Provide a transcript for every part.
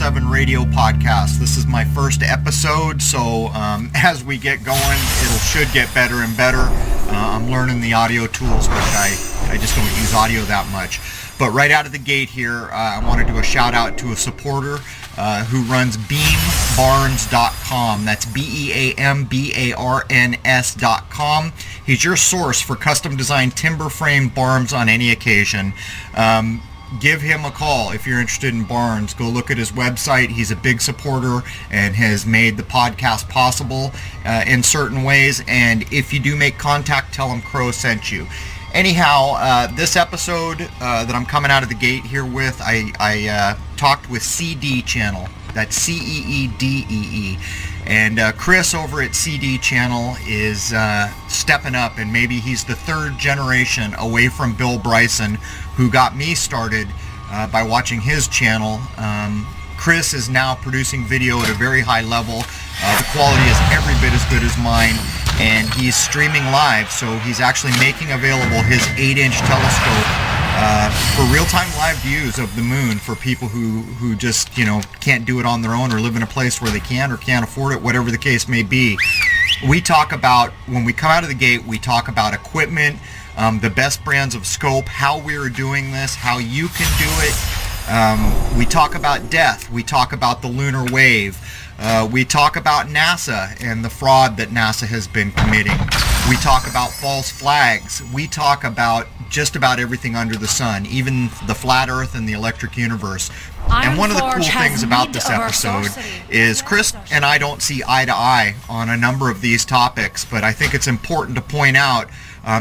Radio podcast. This is my first episode, so as we get going, it should get better and better. I'm learning the audio tools, which I just don't use audio that much. But right out of the gate here, I want to do a shout out to a supporter who runs beambarns.com. That's BEAMBARNS.com. He's your source for custom designed timber frame barns on any occasion. Give him a call if you're interested in barns. Go look at his website. He's a big supporter and has made the podcast possible in certain ways. And if you do make contact, tell him Crow sent you. Anyhow, this episode that I'm coming out of the gate here with, I talked with CD Channel. That's CEEDEE. And Chris over at CD Channel is stepping up, and maybe he's the third generation away from Bill Bryson, who got me started by watching his channel. Chris is now producing video at a very high level. The quality is every bit as good as mine, and he's streaming live, so he's actually making available his 8-inch telescope for real-time live views of the moon for people who just, you know, can't do it on their own or live in a place where they can or can't afford it, whatever the case may be. We talk about, when we come out of the gate, we talk about equipment, the best brands of scope, how we're doing this, how you can do it. We talk about death. We talk about the lunar wave. We talk about NASA and the fraud that NASA has been committing. We talk about false flags. We talk about just about everything under the sun, even the flat earth and the electric universe. And one of the cool things about this episode is Chris and I don't see eye to eye on a number of these topics, but I think it's important to point out,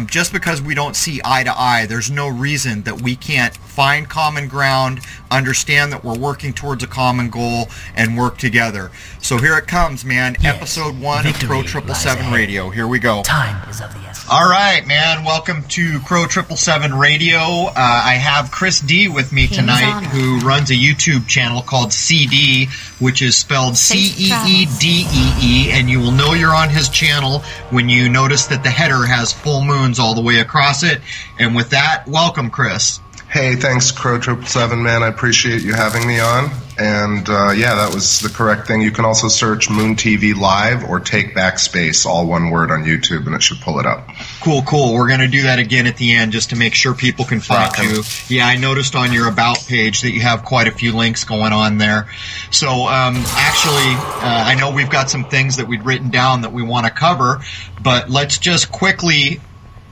just because we don't see eye to eye, there's no reason that we can't find common ground, understand that we're working towards a common goal, and work together. So here it comes, man. Yes. Episode 1 of Crow 777 Radio. Here we go. Time is of the essence. All right, man. Welcome to Crow 777 Radio. I have Chris D with me tonight, who runs a YouTube channel called CD, which is spelled CEEDEE, and you will know you're on his channel when you notice that the header has full moons all the way across it. And with that, welcome, Chris. Hey, thanks, Crow 777, man. I appreciate you having me on. And yeah, that was the correct thing. You can also search Moon TV Live or Take Back Space, all one word, on YouTube, and it should pull it up. Cool, cool. We're going to do that again at the end just to make sure people can find you. Yeah, I noticed on your About page that you have quite a few links going on there. So actually, I know we've got some things that we'd written down that we want to cover, but let's just quickly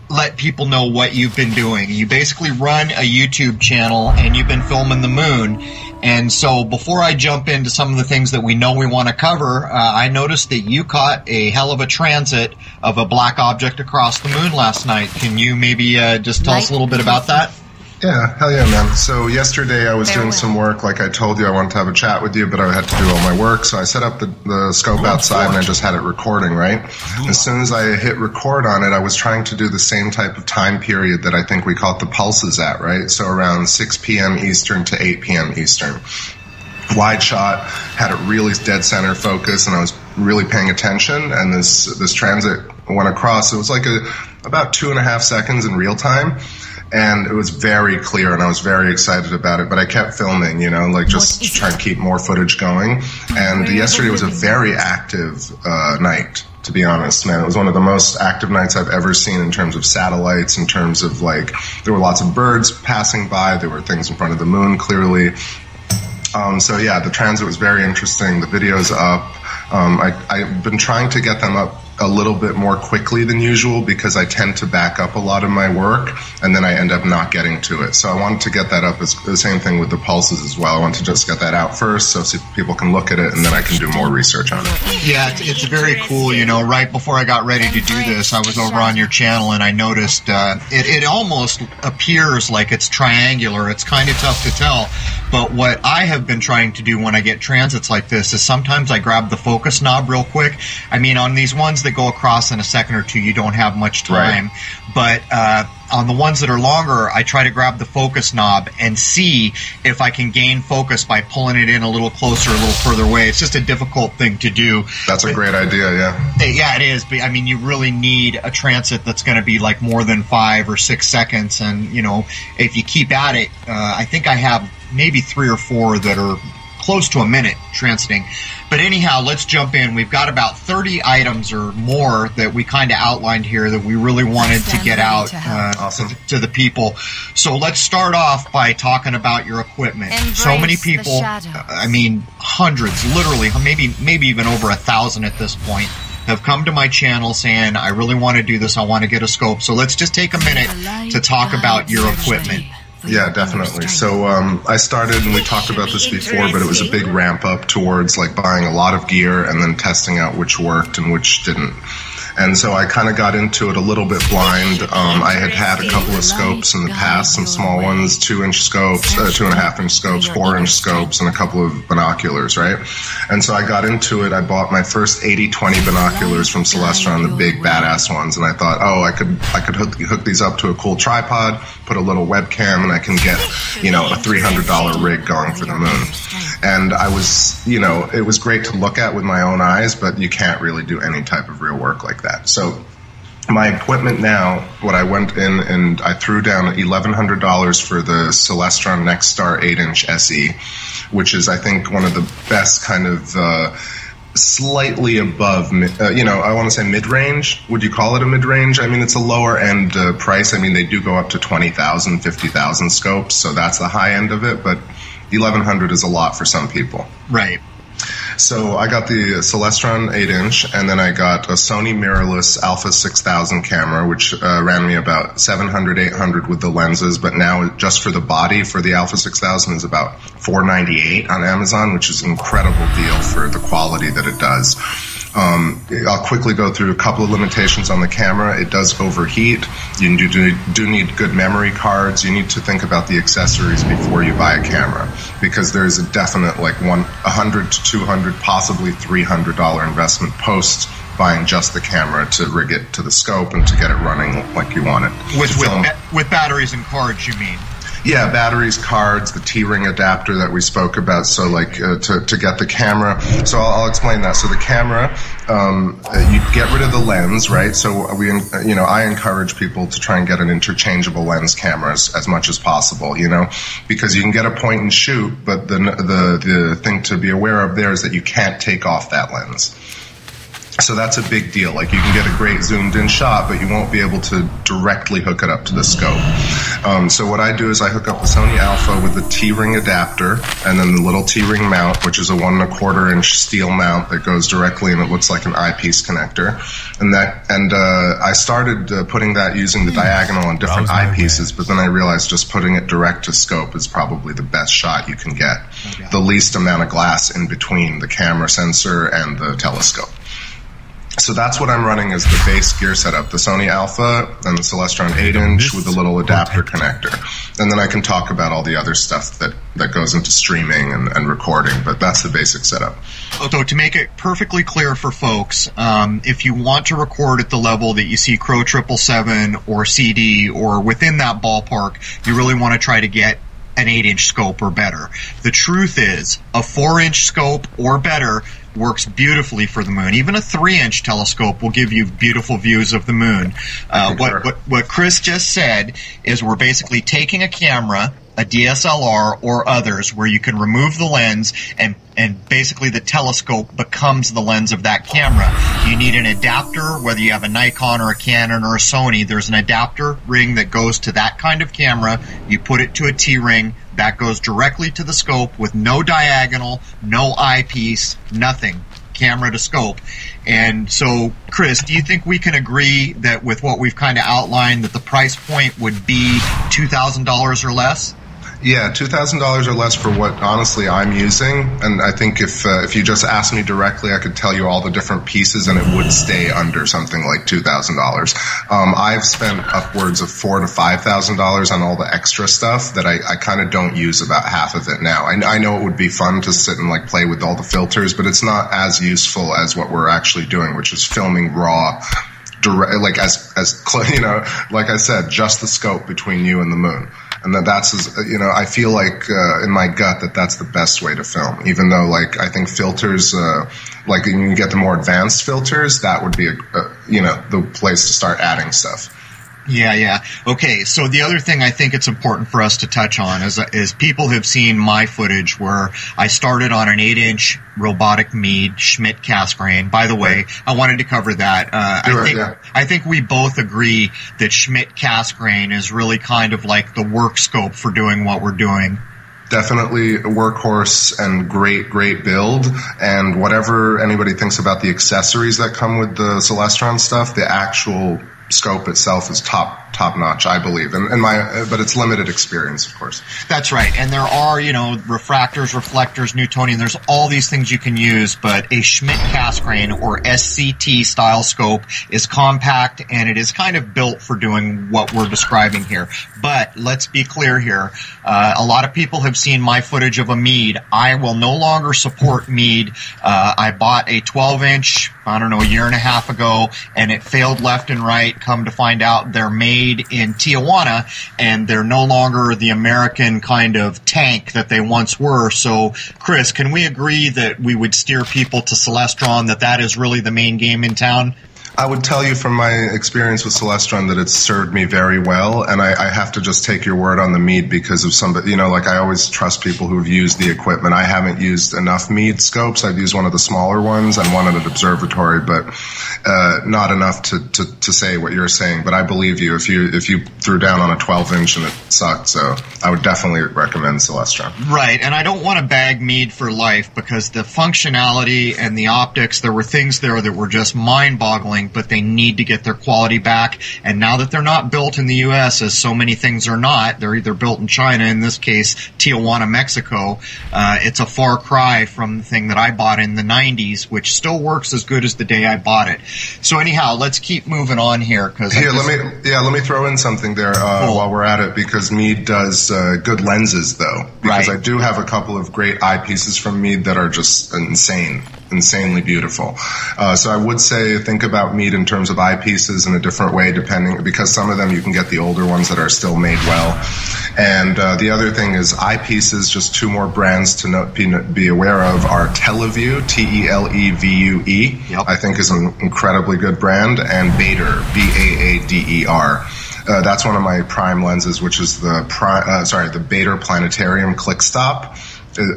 let people know what you've been doing. You basically run a YouTube channel and you've been filming the moon. And so before I jump into some of the things that we know we want to cover, I noticed that you caught a hell of a transit of a black object across the moon last night. Can you maybe just tell us a little bit about that? Yeah, hell yeah, man. So yesterday I was doing some work. Like I told you, I wanted to have a chat with you, but I had to do all my work. So I set up the scope outside and I just had it recording, right? As soon as I hit record on it, I was trying to do the same type of time period that I think we caught the pulses at, right? So around 6 p.m. Eastern to 8 p.m. Eastern. Wide shot, had it really dead center focus, and I was really paying attention, and this transit went across. It was like about 2.5 seconds in real time. And it was very clear, and I was very excited about it. But I kept filming, you know, like just to try and keep more footage going. And yesterday was a very active night, to be honest, man. It was one of the most active nights I've ever seen in terms of satellites, in terms of, like, there were lots of birds passing by. There were things in front of the moon, clearly. So, yeah, the transit was very interesting. The video's up. I've been trying to get them up a little bit more quickly than usual because I tend to back up a lot of my work and then I end up not getting to it. So I wanted to get that up. It's the same thing with the pulses as well. I want to just get that out first so people can look at it and then I can do more research on it. Yeah, it's very cool. You know, right before I got ready to do this, I was over on your channel and I noticed it almost appears like it's triangular. It's kind of tough to tell. But what I have been trying to do when I get transits like this is sometimes I grab the focus knob real quick. I mean, on these ones that go across in a second or two, you don't have much time. Right. But on the ones that are longer, I try to grab the focus knob and see if I can gain focus by pulling it in a little closer, a little further away. It's just a difficult thing to do. That's a great idea, yeah. Yeah, it is. But, I mean, you really need a transit that's going to be like more than 5 or 6 seconds. And, you know, if you keep at it, I think I have maybe 3 or 4 that are close to a minute transiting. But anyhow, let's jump in. We've got about 30 items or more that we kind of outlined here that we really wanted to get out to the people. So let's start off by talking about your equipment. So many people, I mean, hundreds, literally, maybe even over 1,000 at this point, have come to my channel saying, I really want to do this, I want to get a scope. So let's just take a minute to talk about your equipment. Yeah, definitely. So I started, and we talked about this before, but it was a big ramp up towards like buying a lot of gear and then testing out which worked and which didn't. And so I kind of got into it a little bit blind. I had a couple of scopes in the past, some small ones, 2-inch scopes, 2.5-inch scopes, 4-inch scopes, and a couple of binoculars, right? And so I got into it. I bought my first 80-20 binoculars from Celestron, the big badass ones, and I thought, oh, I could hook these up to a cool tripod, put a little webcam, and I can get, you know, a $300 rig going for the moon. And I was, you know, it was great to look at with my own eyes, but you can't really do any type of real work like that. So my equipment now, what I went in and I threw down $1,100 for the Celestron Nexstar 8-inch SE, which is, I think, one of the best kind of slightly above, you know, I want to say mid-range. Would you call it a mid-range? I mean, it's a lower-end price. I mean, they do go up to 20,000, 50,000 scopes, so that's the high end of it, but 1,100 is a lot for some people. Right. So I got the Celestron 8-inch, and then I got a Sony mirrorless Alpha 6000 camera, which ran me about $700, $800 with the lenses, but now just for the body for the Alpha 6000 is about $498 on Amazon, which is an incredible deal for the quality that it does. I'll quickly go through a couple of limitations on the camera. It does overheat. You do need good memory cards. You need to think about the accessories before you buy a camera, because there's a definite like $100 to $200, possibly $300 investment post buying just the camera to rig it to the scope and to get it running like you want it. With batteries and cards, you mean? Yeah, batteries, cards, the T-ring adapter that we spoke about, so like to get the camera. So I'll explain that. So the camera, you get rid of the lens, right? So I encourage people to try and get an interchangeable lens camera as much as possible, you know, because you can get a point and shoot, but the thing to be aware of there is that you can't take off that lens. So that's a big deal. Like, you can get a great zoomed-in shot, but you won't be able to directly hook it up to the scope. So what I do is I hook up the Sony Alpha with the T-ring adapter, and then the little T-ring mount, which is a 1 1/4-inch steel mount that goes directly, and it looks like an eyepiece connector. And I started putting that using the diagonal on different eyepieces, but then I realized just putting it direct to scope is probably the best shot you can get. Okay. The least amount of glass in between the camera sensor and the telescope. So that's what I'm running as the base gear setup, the Sony Alpha and the Celestron 8-inch with a little adapter connector. And then I can talk about all the other stuff that goes into streaming and recording, but that's the basic setup. So to make it perfectly clear for folks, if you want to record at the level that you see Crow 777 or CD or within that ballpark, you really want to try to get an 8-inch scope or better. The truth is, a 4-inch scope or better works beautifully for the moon. Even a 3-inch telescope will give you beautiful views of the moon. What Chris just said is we're basically taking a camera, a DSLR or others, where you can remove the lens and basically the telescope becomes the lens of that camera. You need an adapter, whether you have a Nikon or a Canon or a Sony. There's an adapter ring that goes to that kind of camera. You put it to a T-ring. That goes directly to the scope with no diagonal, no eyepiece, nothing. Camera to scope. And so, Chris, do you think we can agree that with what we've kind of outlined that the price point would be $2,000 or less? Yeah, $2,000 or less for what, honestly, I'm using. And I think if you just asked me directly, I could tell you all the different pieces and it would stay under something like $2,000. I've spent upwards of $4,000 to $5,000 on all the extra stuff that I kind of don't use about half of it now. I know it would be fun to sit and like play with all the filters, but it's not as useful as what we're actually doing, which is filming raw. Like you know, like I said, just the scope between you and the moon. And that's, you know, I feel like in my gut that that's the best way to film. Even though, like, I think filters, like when you get the more advanced filters, that would be, you know, the place to start adding stuff. Yeah. Okay, so the other thing I think it's important for us to touch on is people have seen my footage where I started on an 8-inch robotic Meade Schmidt cast grain. By the way, I wanted to cover that. I think we both agree that Schmidt cast grain is really kind of like the work scope for doing what we're doing. Definitely a workhorse and great build. And whatever anybody thinks about the accessories that come with the Celestron stuff, the actual scope itself is top notch, I believe, but it's limited experience, of course. That's right, and there are refractors, reflectors, Newtonian. There's all these things you can use, but a Schmidt cast grain or SCT style scope is compact and it is kind of built for doing what we're describing here. But let's be clear here. A lot of people have seen my footage of a Meade. I will no longer support Meade. I bought a 12-inch, I don't know, a year and a half ago, and it failed left and right. Come to find out, they're made in Tijuana, and they're no longer the American kind of tank that they once were. So, Chris, can we agree that we would steer people to Celestron, that is really the main game in town? I would tell you from my experience with Celestron that it's served me very well, and I have to just take your word on the Meade because of somebody, like I always trust people who've used the equipment. I haven't used enough Meade scopes. I've used one of the smaller ones and one at an observatory, but not enough to say what you're saying. But I believe you if you threw down on a 12-inch and it sucked, so I would definitely recommend Celestron. Right, and I don't want to bag Meade for life because the functionality and the optics, there were things there that were just mind-boggling, but they need to get their quality back. And now that they're not built in the U.S., as so many things are not, they're either built in China, in this case, Tijuana, Mexico. It's a far cry from the thing that I bought in the 90s, which still works as good as the day I bought it. So anyhow, let's keep moving on here. Let me throw in something there cool. While we're at it, because Meade does good lenses, though. Because right. I do have a couple of great eyepieces from Meade that are just insanely beautiful. So I would say think about Meade in terms of eyepieces in a different way, because some of them you can get the older ones that are still made well. And the other thing is eyepieces, just two more brands to be aware of are Televue, Televue, yep. I think is an incredibly good brand, and Bader, Baader. That's one of my prime lenses, which is the Bader Planetarium Click Stop.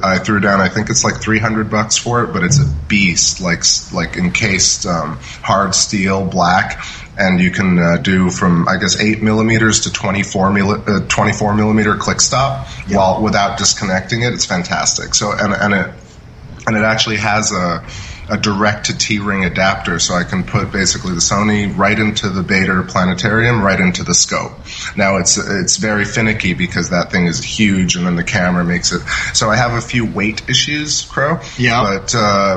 I threw down, I think it's like $300 for it, but it's a beast, like encased hard steel black, and you can do from, I guess, 8 millimeters to 24 millimeter click stop, yep. without disconnecting it. It's fantastic. So and it actually has a direct to T-ring adapter, so I can put basically the Sony right into the Bader Planetarium, right into the scope. Now it's very finicky because that thing is huge, and then the camera makes it. So I have a few weight issues, Crow. Yeah.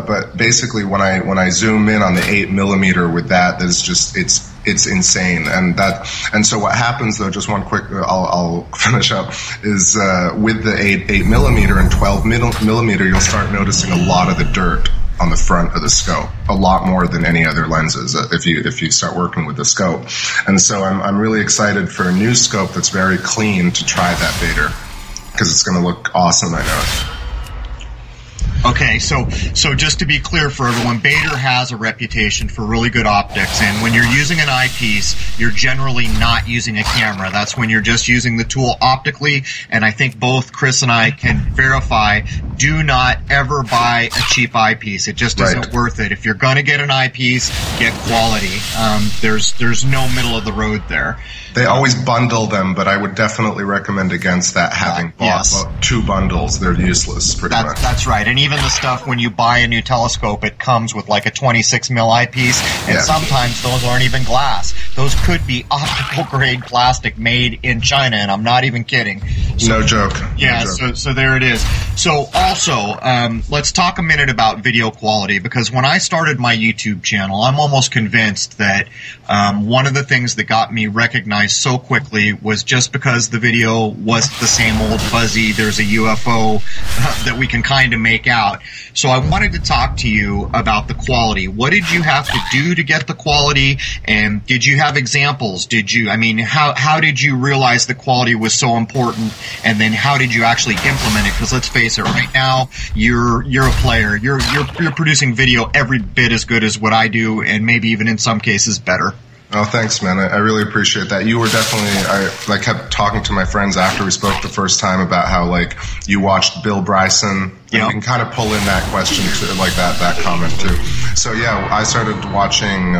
But basically when I zoom in on the 8 millimeter with that, there's just it's insane, and so what happens though? Just one quick, I'll finish up. Is with the 8 millimeter and 12 millimeter, you'll start noticing a lot of the dirt on the front of the scope, a lot more than any other lenses if you start working with the scope. And so I'm really excited for a new scope that's very clean to try that Bader, because it's going to look awesome, I know. Okay, so just to be clear for everyone, Bader has a reputation for really good optics, and when you're using an eyepiece, you're generally not using a camera. That's when you're just using the tool optically, and I think both Chris and I can verify, do not ever buy a cheap eyepiece. It just isn't worth it. If you're going to get an eyepiece, get quality. There's no middle of the road there. They always bundle them, but I would definitely recommend against that, having bought two bundles. They're useless, pretty much. That's right, and even the stuff when you buy a new telescope, it comes with like a 26 mil eyepiece, and sometimes those aren't even glass. Those could be optical grade plastic made in China, and I'm not even kidding. So, no joke. Yeah, no joke. So there it is. So also, let's talk a minute about video quality, because when I started my YouTube channel, I'm almost convinced that one of the things that got me recognized so quickly was just because the video wasn't the same old fuzzy, there's a UFO that we can kind of make out. So I wanted to talk to you about the quality. What did you have to do to get the quality, and did you have examples? How did you realize the quality was so important, and then how did you actually implement it? Because let's face it, right now you're a player. You're producing video every bit as good as what I do, and maybe even in some cases better. Oh, thanks, man. I really appreciate that. You were definitely, I kept talking to my friends after we spoke the first time about how, like, you watched Bill Bryson. And you can kind of pull in that question, to, like, that comment, too. So, yeah, I started watching,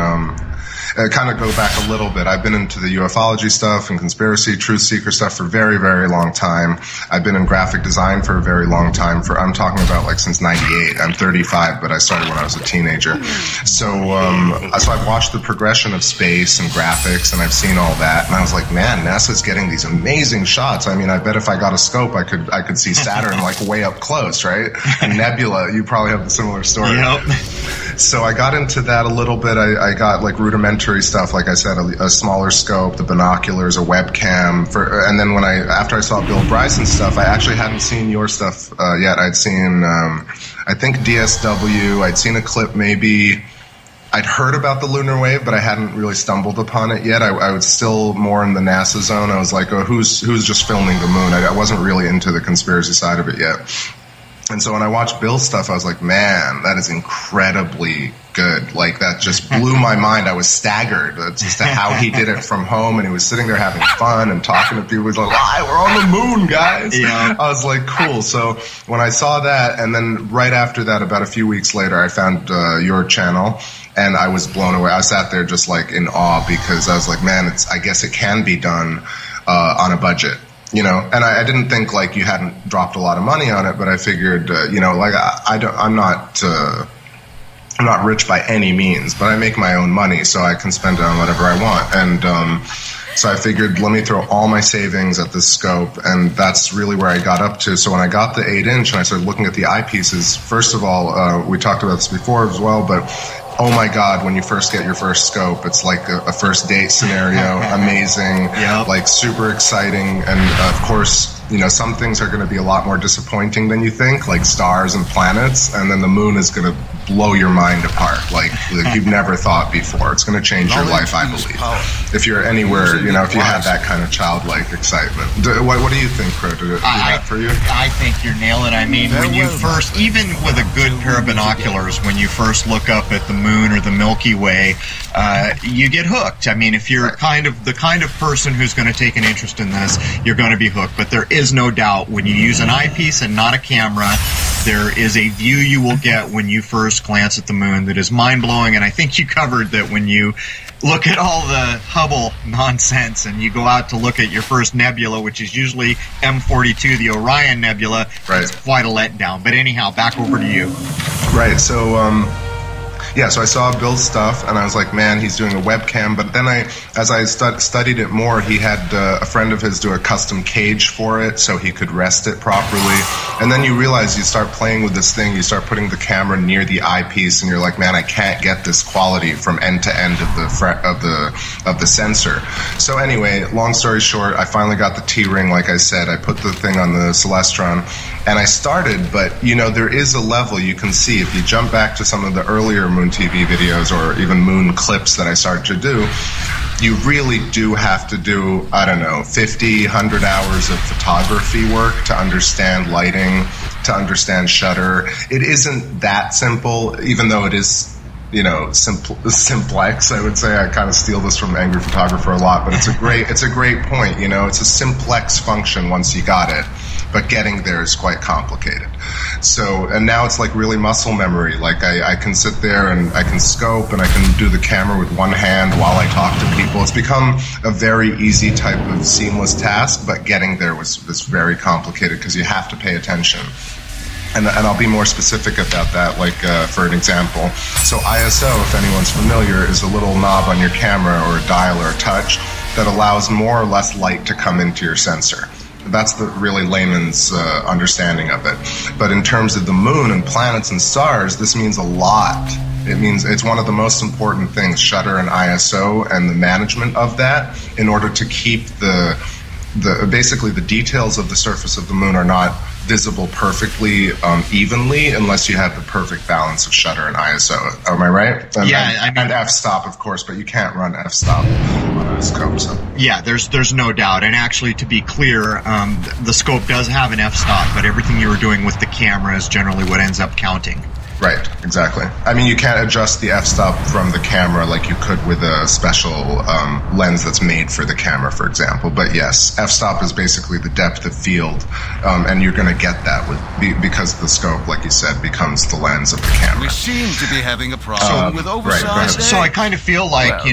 kind of go back a little bit. I've been into the ufology stuff and conspiracy, truth seeker stuff for a very, very long time. I've been in graphic design for a very long time. I'm talking about like since '98. I'm 35, but I started when I was a teenager. So I've watched the progression of space and graphics, and I've seen all that. And I was like, man, NASA's getting these amazing shots. I mean, I bet if I got a scope, I could see Saturn like way up close, right? And Nebula, you probably have a similar story. Yep. So I got into that a little bit. I got like rudimentary stuff, like I said, a smaller scope, the binoculars, a webcam. And then after I saw Bill Bryson's stuff, I actually hadn't seen your stuff yet. I'd seen, I think DSW. I'd seen a clip maybe. I'd heard about the lunar wave, but I hadn't really stumbled upon it yet. I was still more in the NASA zone. I was like, oh, who's just filming the moon? I wasn't really into the conspiracy side of it yet. And so when I watched Bill's stuff, I was like, man, that is incredibly good. Like, that just blew my mind. I was staggered as to how he did it from home, and he was sitting there having fun and talking to people. He was like, we're on the moon, guys. Yeah. I was like, cool. So when I saw that, and then right after that, about a few weeks later, I found your channel, and I was blown away. I sat there just like in awe, because I was like, man, I guess it can be done on a budget. You know, and I didn't think like you hadn't dropped a lot of money on it, but I figured, you know, like I'm not rich by any means, but I make my own money, so I can spend it on whatever I want. And so I figured, let me throw all my savings at this scope, and that's really where I got up to. So when I got the 8-inch and I started looking at the eyepieces, first of all, we talked about this before as well, but oh my God, when you first get your first scope, it's like a first date scenario. Amazing, like super exciting. And of course, you know, some things are going to be a lot more disappointing than you think, like stars and planets. And then the moon is going to blow your mind apart like you've never thought before. It's going to change your life, I believe. If you're anywhere, you know, if you have that kind of childlike excitement. What do you think, Crow? Did it do that for you? I think you're nailing it. I mean, when you first, even with a good pair of binoculars, when you first look up at the moon or the Milky Way, you get hooked. I mean, if you're the kind of person who's going to take an interest in this, you're going to be hooked. But there is no doubt, when you use an eyepiece and not a camera, there is a view you will get when you first glance at the moon that is mind-blowing. And I think you covered that when you look at all the Hubble nonsense and you go out to look at your first nebula, which is usually M42, the Orion Nebula, it's quite a letdown. But anyhow, back over to you. Right, so so I saw Bill's stuff, and I was like, man, he's doing a webcam. But then as I studied it more, he had a friend of his do a custom cage for it so he could rest it properly. And then you realize you start playing with this thing, you start putting the camera near the eyepiece, and you're like, man, I can't get this quality from end to end of the sensor. So anyway, long story short, I finally got the T-ring. Like I said, I put the thing on the Celestron, and I started. But you know, there is a level you can see if you jump back to some of the earlier Moon TV videos or even Moon clips that I started to do. You really do have to do, I don't know, 50, 100 hours of photography work to understand lighting, to understand shutter. It isn't that simple, even though it is, you know, simplex. I would say I kind of steal this from Angry Photographer a lot, but it's a great point. You know, it's a simplex function once you got it, but getting there is quite complicated. So, and now it's like really muscle memory. Like I can sit there and I can scope and I can do the camera with one hand while I talk to people. It's become a very easy type of seamless task, but getting there was very complicated because you have to pay attention. And I'll be more specific about that, like for an example. So ISO, if anyone's familiar, is a little knob on your camera or a dial or a touch that allows more or less light to come into your sensor. That's the really layman's understanding of it. But in terms of the moon and planets and stars, this means a lot. It means it's one of the most important things, shutter and ISO and the management of that, in order to keep basically the details of the surface of the moon are not visible perfectly evenly unless you have the perfect balance of shutter and ISO. Am I right? And f-stop, of course, but you can't run f-stop on a scope. So. Yeah, there's no doubt. And actually, to be clear, the scope does have an f-stop, but everything you were doing with the camera is generally what ends up counting. Right, exactly. I mean, you can't adjust the f-stop from the camera like you could with a special lens that's made for the camera, for example. But yes, f-stop is basically the depth of field, and you're going to get that because the scope, like you said, becomes the lens of the camera. We seem to be having a problem with oversized. So I kind of feel like,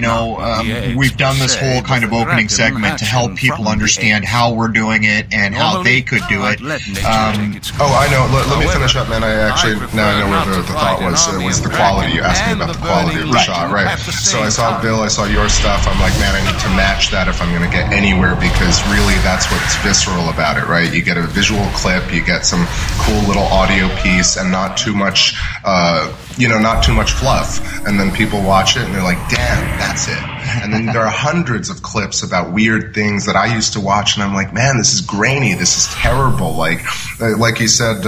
we've done this whole kind of opening segment to help people understand how we're doing it and how they could do it. I know. Let me finish up, man. Now I know where the thought was the quality. You asked me about the quality of the shot, right? So I saw Bill, I saw your stuff. I'm like, man, I need to match that if I'm going to get anywhere, because really that's what's visceral about it, right? You get a visual clip, you get some cool little audio piece, and not too much, not too much fluff. And then people watch it and they're like, damn, that's it. And then there are hundreds of clips about weird things that I used to watch, and I'm like, man, this is grainy, this is terrible. Like you said,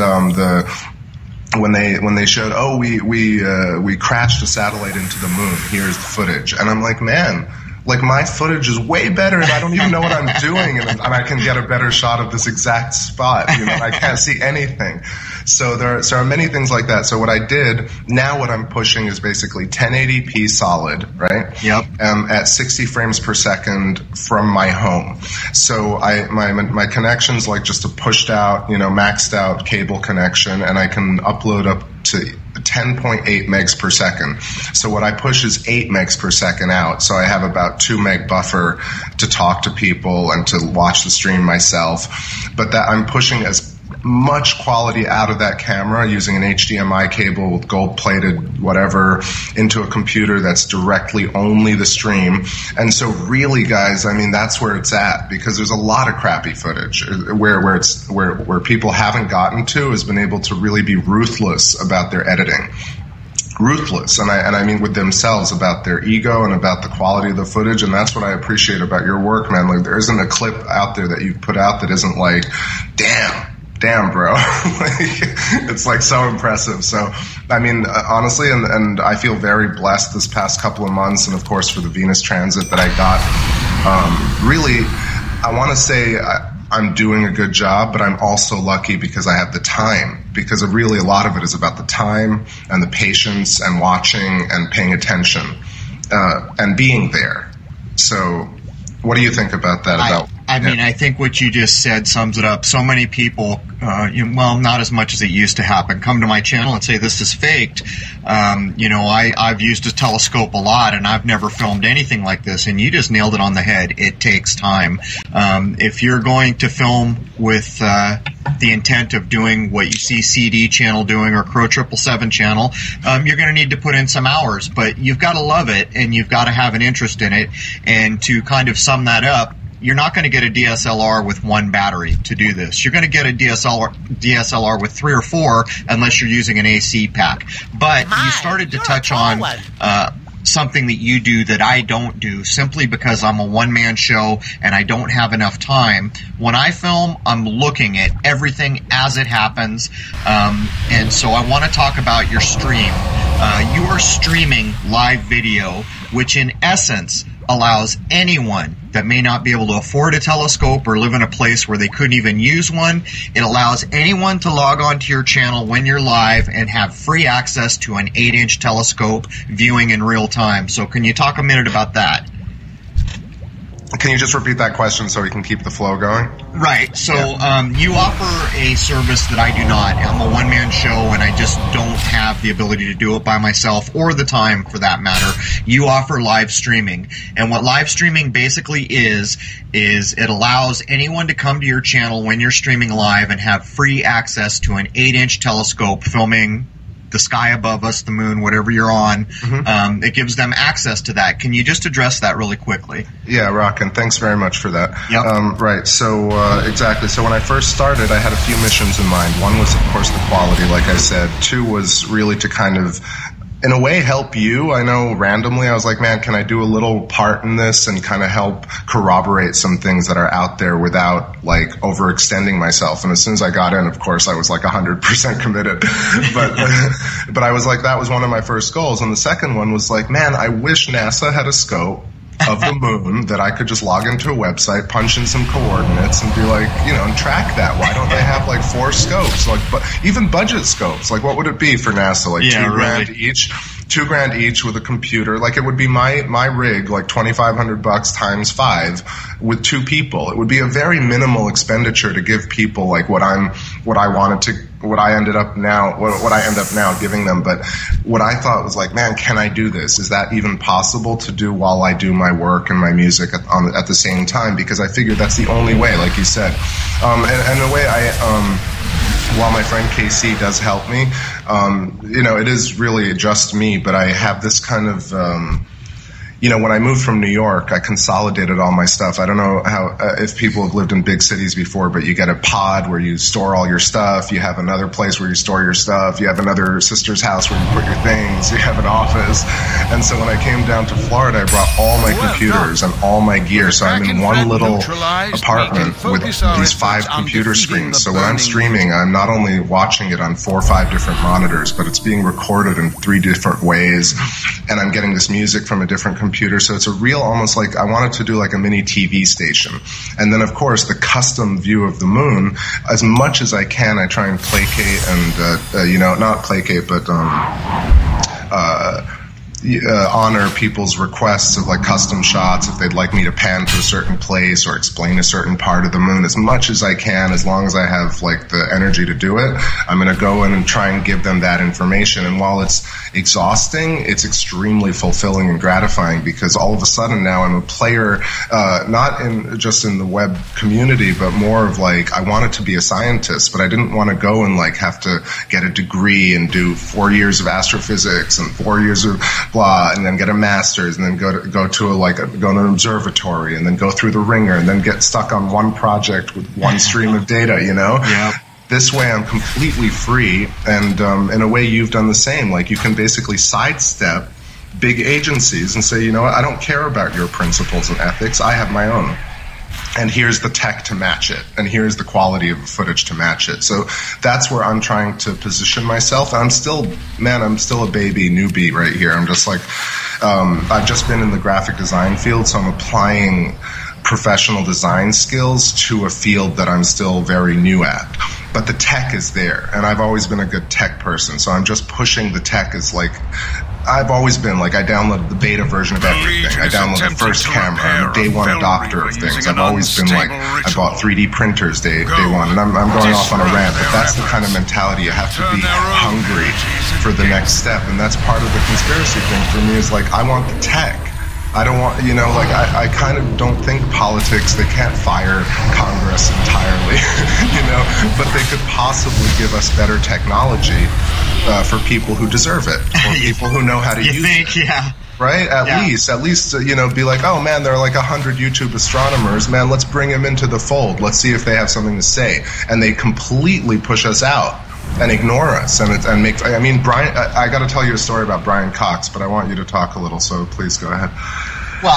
when they showed, we crashed a satellite into the moon, here's the footage, and I'm like, man, like my footage is way better, and I don't even know what I'm doing, and I can get a better shot of this exact spot. I can't see anything. So there are many things like that. So what I did, now what I'm pushing is basically 1080p solid, right? Yep. At 60 frames per second from my home. So my connection's like just a pushed out, maxed out cable connection, and I can upload up to 10.8 megs per second. So what I push is 8 megs per second out. So I have about 2 meg buffer to talk to people and to watch the stream myself. But that I'm pushing as much quality out of that camera using an HDMI cable with gold-plated whatever into a computer that's directly only the stream. And so really, guys, I mean, that's where it's at, because there's a lot of crappy footage where people haven't gotten to has been able to really be ruthless about their editing. Ruthless, and I mean with themselves, about their ego and about the quality of the footage, and that's what I appreciate about your work, man. Like, there isn't a clip out there that you've put out that isn't like, damn, bro. It's like so impressive. So, I mean, honestly, and I feel very blessed this past couple of months, and of course for the Venus transit that I got. Really, I want to say I'm doing a good job, but I'm also lucky because I have the time, because really a lot of it is about the time and the patience and watching and paying attention and being there. So what do you think about that? I think what you just said sums it up. So many people, not as much as it used to happen, come to my channel and say this is faked. I've used a telescope a lot, and I've never filmed anything like this. And you just nailed it on the head. It takes time. If you're going to film with the intent of doing what you see CD channel doing or Crow 777 channel, you're going to need to put in some hours. But you've got to love it, and you've got to have an interest in it. And to kind of sum that up, you're not going to get a DSLR with one battery to do this. You're going to get a DSLR with 3 or 4 unless you're using an AC pack. But you started to touch on something that you do that I don't do, simply because I'm a one-man show and I don't have enough time. When I film, I'm looking at everything as it happens. And so I want to talk about your stream. You are streaming live video, which in essence allows anyone that may not be able to afford a telescope or live in a place where they couldn't even use one. It allows anyone to log on to your channel when you're live and have free access to an 8-inch telescope viewing in real time. So can you talk a minute about that? Can you just repeat that question so we can keep the flow going? Right. So you offer a service that I do not. I'm a one-man show, and I just don't have the ability to do it by myself, or the time for that matter. You offer live streaming. And what live streaming basically is it allows anyone to come to your channel when you're streaming live and have free access to an 8-inch telescope filming the sky above us, the moon, whatever you're on. Mm-hmm. It gives them access to that. Can you just address that really quickly? Yeah, Rockin', thanks very much for that. Yep. Right, so exactly. So when I first started, I had a few missions in mind. One was, of course, the quality, like I said. 2 was really to kind of, in a way, help you. I know randomly I was like, man, can I do a little part in this and kind of help corroborate some things that are out there without like overextending myself? And as soon as I got in, of course, I was like 100% committed. But I was like, that was one of my first goals. And the second one was like, man, I wish NASA had a scope of the moon that I could just log into a website, punch in some coordinates, and be like, and track that. Why don't they have like 4 scopes? Like, but even budget scopes. Like, what would it be for NASA? Like $2,000 each. $2,000 each with a computer. Like, it would be my rig, like $2,500 times 5 with 2 people. It would be a very minimal expenditure to give people like what I end up now giving them. But what I thought was like, man, can I do this? Is that even possible to do while I do my work and my music at the same time? Because I figured that's the only way, like you said. And in a way, while my friend KC does help me, it is really just me, but I have this kind of, when I moved from New York, I consolidated all my stuff. I don't know if people have lived in big cities before, but you get a pod where you store all your stuff. You have another place where you store your stuff. You have another sister's house where you put your things. You have an office. And so when I came down to Florida, I brought all my computers and all my gear. So I'm in one little apartment with these 5 computer screens. So when I'm streaming, I'm not only watching it on 4 or 5 different monitors, but it's being recorded in 3 different ways. And I'm getting this music from a different computer. So it's a real, almost like I wanted to do like a mini TV station. And then, of course, the custom view of the moon, as much as I can, I try and placate and, not placate, but honor people's requests of like custom shots if they'd like me to pan to a certain place or explain a certain part of the moon as much as I can, as long as I have like the energy to do it. I'm going to go in and try and give them that information. And while it's exhausting, it's extremely fulfilling and gratifying, because all of a sudden now I'm a player, not just in the web community, but more of like, I wanted to be a scientist, but I didn't want to go and like have to get a degree and do 4 years of astrophysics and 4 years of blah, and then get a master's, and then go to an observatory, and then go through the ringer, and then get stuck on one project with one stream of data, Yep. This way I'm completely free, and in a way you've done the same. Like, you can basically sidestep big agencies and say, I don't care about your principles and ethics, I have my own. And here's the tech to match it, and here's the quality of the footage to match it. So that's where I'm trying to position myself. And I'm still a baby newbie right here. I'm just like, I've just been in the graphic design field, so I'm applying professional design skills to a field that I'm still very new at. But the tech is there, and I've always been a good tech person, so I'm just pushing the tech as like, I've always been like, I downloaded the beta version of everything. I downloaded the first camera. I'm a day one adopter of things. I've always been like, I bought 3D printers day one, and I'm going off on a rant, but that's the kind of mentality. You have to be hungry for the next step, and that's part of the conspiracy thing for me, is like, I want the tech. I don't want, I kind of don't think politics, they can't fire Congress entirely, but they could possibly give us better technology for people who deserve it, or people who know how to use it. Yeah. Right? At least, be like, oh man, there are like 100 YouTube astronomers, man, let's bring them into the fold. Let's see if they have something to say. And they completely push us out and ignore us, Brian, I got to tell you a story about Brian Cox, but I want you to talk a little, so please go ahead. Well,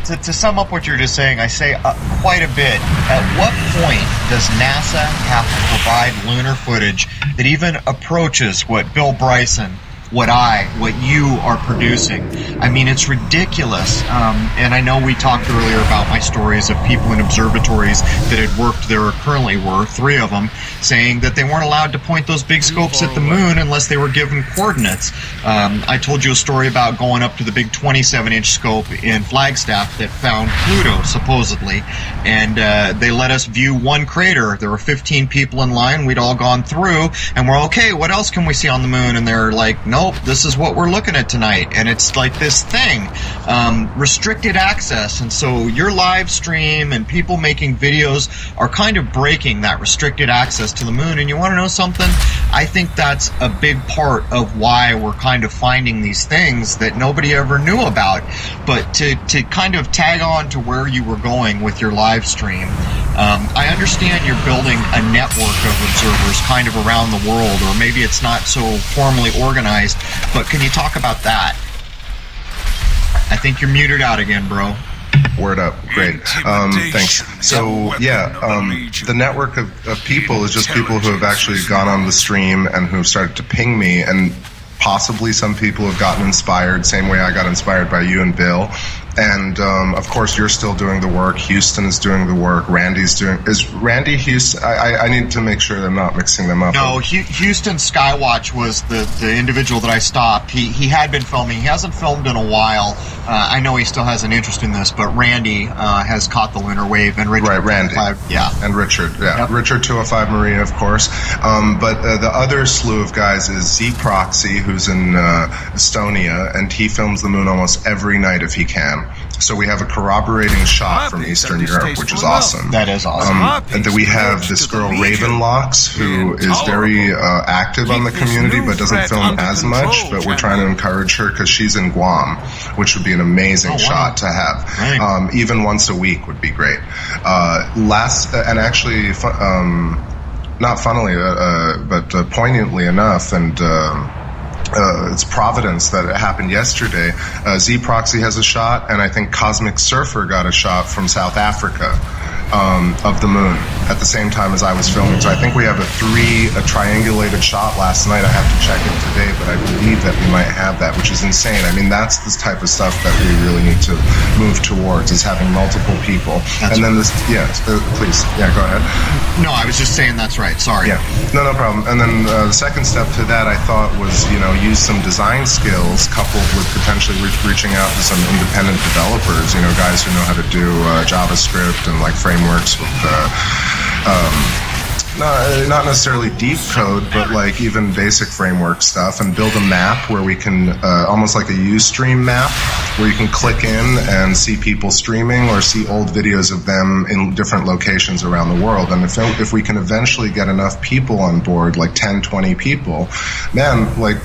to sum up what you're just saying, I say quite a bit. At what point does NASA have to provide lunar footage that even approaches what Bill Bryson, what you are producing? It's ridiculous. And I know we talked earlier about my stories of people in observatories that had worked there, or currently were, 3 of them, saying that they weren't allowed to point those big scopes at the moon unless they were given coordinates. I told you a story about going up to the big 27-inch scope in Flagstaff that found Pluto, supposedly, and they let us view one crater. There were 15 people in line. We'd all gone through, and we're okay, what else can we see on the moon? And they're like, nope, this is what we're looking at tonight. And it's like this thing, restricted access. And so your live stream and people making videos are kind of breaking that restricted access to the moon. And you want to know something? I think that's a big part of why we're kind of finding these things that nobody ever knew about. But to kind of tag on to where you were going with your live stream, I understand you're building a network of observers kind of around the world, or maybe it's not so formally organized, but can you talk about that? I think you're muted out again, bro. Word up. Great. Thanks. So, the network of people is just people who have actually gone on the stream and who started to ping me, and possibly some people have gotten inspired, same way I got inspired by you and Bill. And, of course, you're still doing the work. Houston is doing the work. Randy's doing... Is Randy Houston... I need to make sure that I'm not mixing them up. No, Houston Skywatch was the individual that I stopped. He had been filming. He hasn't filmed in a while. I know he still has an interest in this, but Randy has caught the lunar wave. And Richard... Right, Randy. And Richard, Yep. Richard 205 Marine, of course. But the other slew of guys is Z Proxy, who's in Estonia, and he films the moon almost every night if he can. So we have a corroborating shot from Eastern Europe, which is awesome. That is awesome. And then we have this girl, Ravenlocks, who is very active on the community, but doesn't film as much. But we're trying to encourage her because she's in Guam, which would be an amazing shot to have. Right. Even once a week would be great. And actually, not funnily, but poignantly enough, and it's Providence that it happened yesterday. Z Proxy has a shot, and I think Cosmic Surfer got a shot from South Africa of the moon at the same time as I was filming. So I think we have a triangulated shot last night. I have to check it today, but I believe that we might have that, which is insane. I mean, that's the type of stuff that we really need to move towards, is having multiple people. That's and then this, please, go ahead. No, I was just saying that's right. Sorry. Yeah, no problem. And then the second step to that, I thought, was, use some design skills coupled with potentially reaching out to some independent developers, guys who know how to do JavaScript and like frameworks with not necessarily deep code, but like even basic framework stuff, and build a map where we can almost like a Ustream map where you can click in and see people streaming or see old videos of them in different locations around the world. And if we can eventually get enough people on board, like 10, 20 people, man, like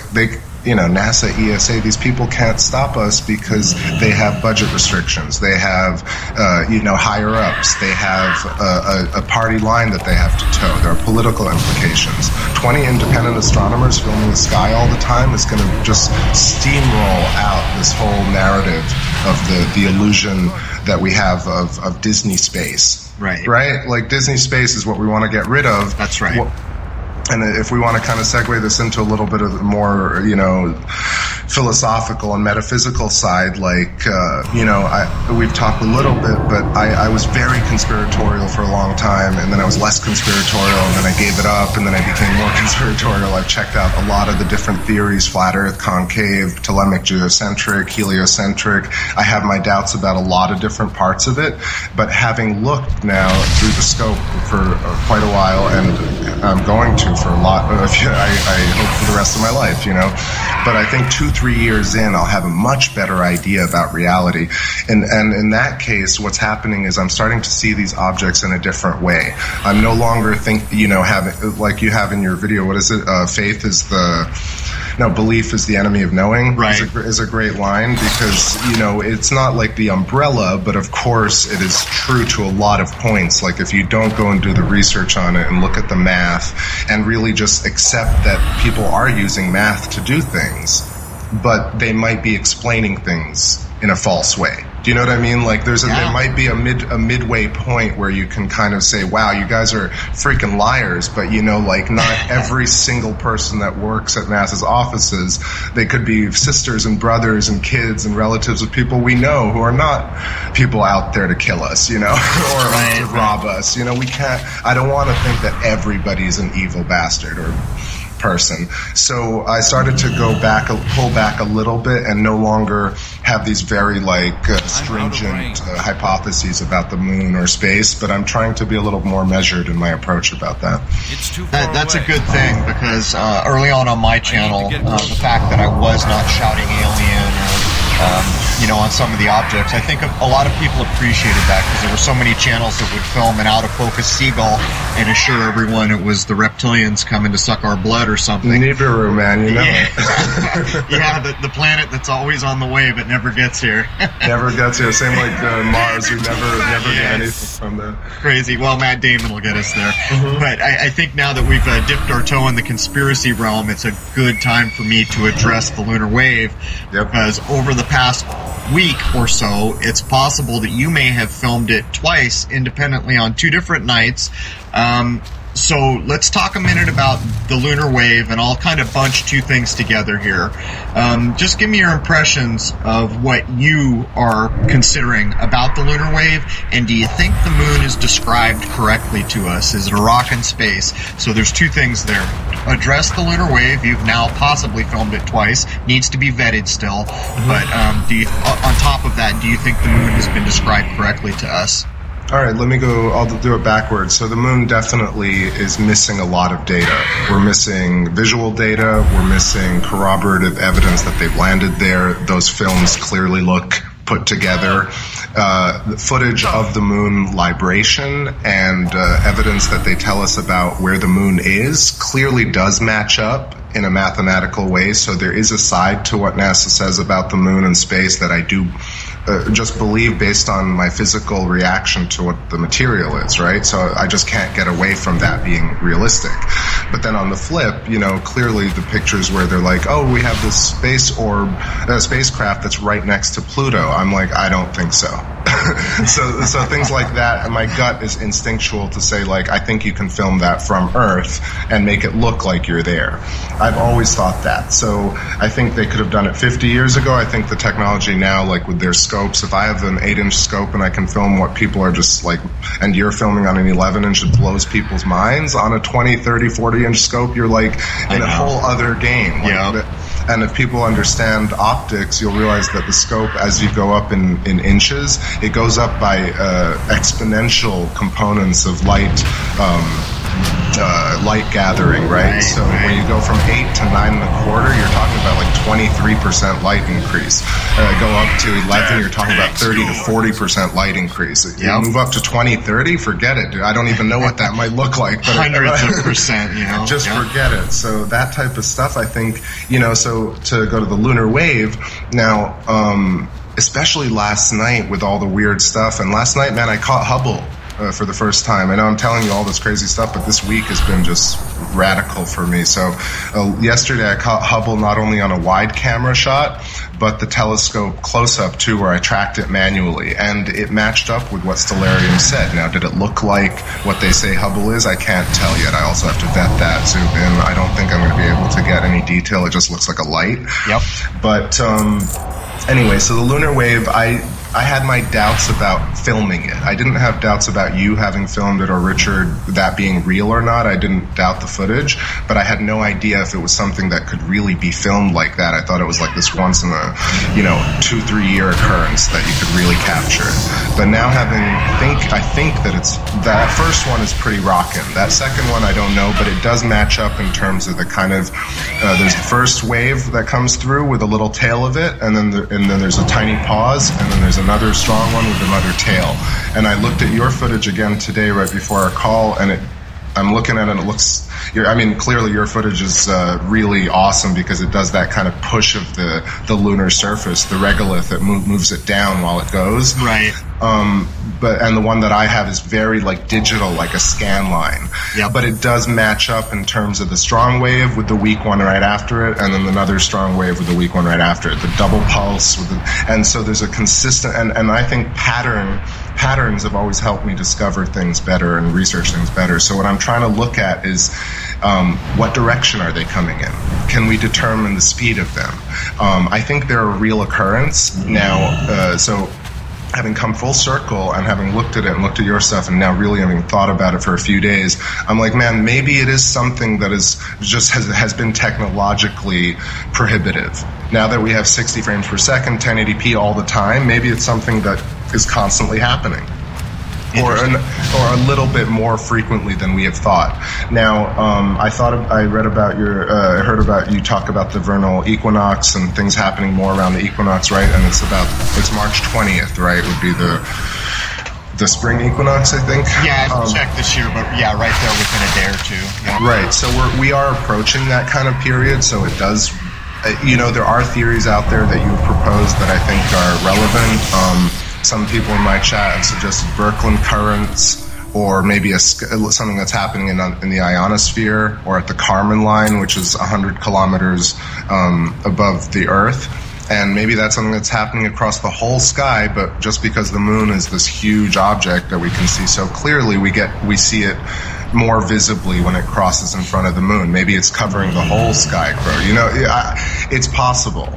NASA, ESA, these people can't stop us because they have budget restrictions. They have, higher ups. They have a party line that they have to toe. There are political implications. 20 independent astronomers filming the sky all the time is going to just steamroll out this whole narrative of the illusion that we have of Disney space. Right. Right? Like, Disney space is what we want to get rid of. That's right. And if we want to kind of segue this into a little bit of the more, philosophical and metaphysical side, like, we've talked a little bit, but I was very conspiratorial for a long time, and then I was less conspiratorial, and then I gave it up, and then I became more conspiratorial. I've checked out a lot of the different theories: flat Earth, concave, Ptolemaic geocentric, heliocentric. I have my doubts about a lot of different parts of it, but having looked now through the scope for quite a while, and I'm going to for a lot of, I hope for the rest of my life, but I think 2-3 years in, I'll have a much better idea about reality. And in that case, what's happening is I'm starting to see these objects in a different way. I'm no longer having, like you have in your video, what is it? Belief is the enemy of knowing. Right. Is a great line, because, it's not like the umbrella, but of course it is true to a lot of points. Like, if you don't go and do the research on it and look at the math and really just accept that people are using math to do things, but they might be explaining things in a false way. Do you know what I mean? Like, there might be a midway point where you can kind of say, wow, you guys are freaking liars, but not every single person that works at NASA's offices, they could be sisters and brothers and kids and relatives of people we know who are not people out there to kill us, or to rob us. We can't, I don't want to think that everybody's an evil bastard or person. So I started to pull back a little bit, and no longer have these very stringent hypotheses about the moon or space, but I'm trying to be a little more measured in my approach about that. That's a good thing, because early on my channel, the fact that I was not shouting alien or on some of the objects, I think a lot of people appreciated that, because there were so many channels that would film an out-of-focus seagull and assure everyone it was the reptilians coming to suck our blood or something. Nibiru, man, Yeah, the planet that's always on the way but never gets here. Never gets here. Same like Mars, we never get anything from there. Crazy. Well, Matt Damon will get us there. Mm-hmm. But I think now that we've dipped our toe in the conspiracy realm, it's a good time for me to address the lunar wave, because over the past week or so, it's possible that you may have filmed it twice independently on 2 different nights. So let's talk a minute about the lunar wave, and I'll kind of bunch two things together here. Just give me your impressions of what you are considering about the lunar wave, and do you think the moon is described correctly to us? Is it a rock in space? So there's two things there. Address the lunar wave. You've now possibly filmed it twice. Needs to be vetted still. But on top of that, do you think the moon has been described correctly to us? All right, I'll do it backwards. So the moon definitely is missing a lot of data. We're missing visual data. We're missing corroborative evidence that they've landed there. Those films clearly look put together. The footage of the moon libration and evidence that they tell us about where the moon is clearly does match up in a mathematical way. So there is a side to what NASA says about the moon and space that I do just believe based on my physical reaction to what the material is, right? So I just can't get away from that being realistic. But then on the flip, you know, clearly the pictures where they're like, oh, we have this spacecraft that's right next to Pluto. I'm like, I don't think so. So things like that, and my gut is instinctual to say, like, I think you can film that from Earth and make it look like you're there. I've always thought that. So I think they could have done it 50 years ago. I think the technology now, like with their scopes, if I have an 8-inch scope and I can film what people are just like, and you're filming on an 11-inch, it blows people's minds. On a 20, 30, 40-inch scope, you're like in a whole other game. Like, and if people understand optics, you'll realize that the scope, as you go up in inches, it goes up by exponential components of light gathering, right? So when you go from 8 to 9 1/4, you're talking about like 23% light increase. Go up to 11, you're talking about 30 to 40% light increase. You move up to 20, 30, forget it, dude. I don't even know what that might look like. But hundreds of percent, you know. Just forget it. So that type of stuff, I think, you know, so to go to the lunar wave, now, especially last night with all the weird stuff, and last night, man, I caught Hubble. For the first time. I know I'm telling you all this crazy stuff, but this week has been just radical for me. So yesterday I caught Hubble not only on a wide camera shot, but the telescope close-up too, where I tracked it manually, and it matched up with what Stellarium said. Now, did it look like what they say Hubble is? I can't tell yet. I also have to vet that, zoom in. I don't think I'm going to be able to get any detail. It just looks like a light. Yep. But anyway, so the lunar wave, I had my doubts about filming it. I didn't have doubts about you having filmed it or Richard, that being real or not. I didn't doubt the footage, but I had no idea if it was something that could really be filmed like that. I thought it was like this once in a, 2-3 year occurrence that you could really capture it. But now I think that first one is pretty rockin'. That second one, I don't know, but it does match up in terms of the kind of, there's the first wave that comes through with a little tail of it, and then there's a tiny pause, and then there's another strong one with another tail. And I looked at your footage again today right before our call, and I'm looking at it and it looks, clearly your footage is really awesome because it does that kind of push of the lunar surface, the regolith that moves it down while it goes. Right. And the one that I have is very like digital, like a scan line. Yep. But it does match up in terms of the strong wave with the weak one right after it, and then another strong wave with the weak one right after it. The double pulse and so there's a consistent, and I think patterns have always helped me discover things better and research things better. So what I'm trying to look at is what direction are they coming in? Can we determine the speed of them? I think they're a real occurrence now. So having come full circle and having looked at it and looked at your stuff and now really having thought about it for a few days, I'm like, man, maybe it is something that has been technologically prohibitive. Now that we have 60 frames per second, 1080p all the time, maybe it's something that is constantly happening. Or a little bit more frequently than we have thought. Now, I read about I heard about you talk about the vernal equinox and things happening more around the equinox, right? And it's March 20th, right? Would be the spring equinox, I think. Yeah, I haven't checked this year, but yeah, right there within a day or two. Yeah. Right. So we are approaching that kind of period. So it does. There are theories out there that you proposed that I think are relevant. Some people in my chat have suggested Birkeland currents, or maybe something that's happening in the ionosphere, or at the Kármán line, which is 100 kilometers above the Earth. And maybe that's something that's happening across the whole sky, but just because the moon is this huge object that we can see so clearly, we see it more visibly when it crosses in front of the moon. Maybe it's covering the whole sky crow. You know, it's possible.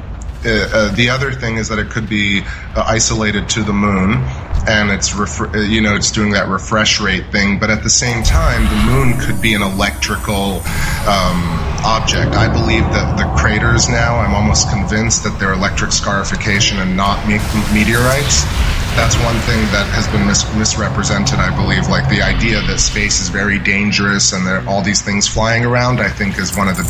The other thing is that it could be isolated to the moon, and it's it's doing that refresh rate thing. But at the same time, the moon could be an electrical object. I believe that the craters now, I'm almost convinced that they're electric scarification and not meteorites. That's one thing that has been misrepresented, I believe. Like the idea that space is very dangerous and there are all these things flying around, I think is one of the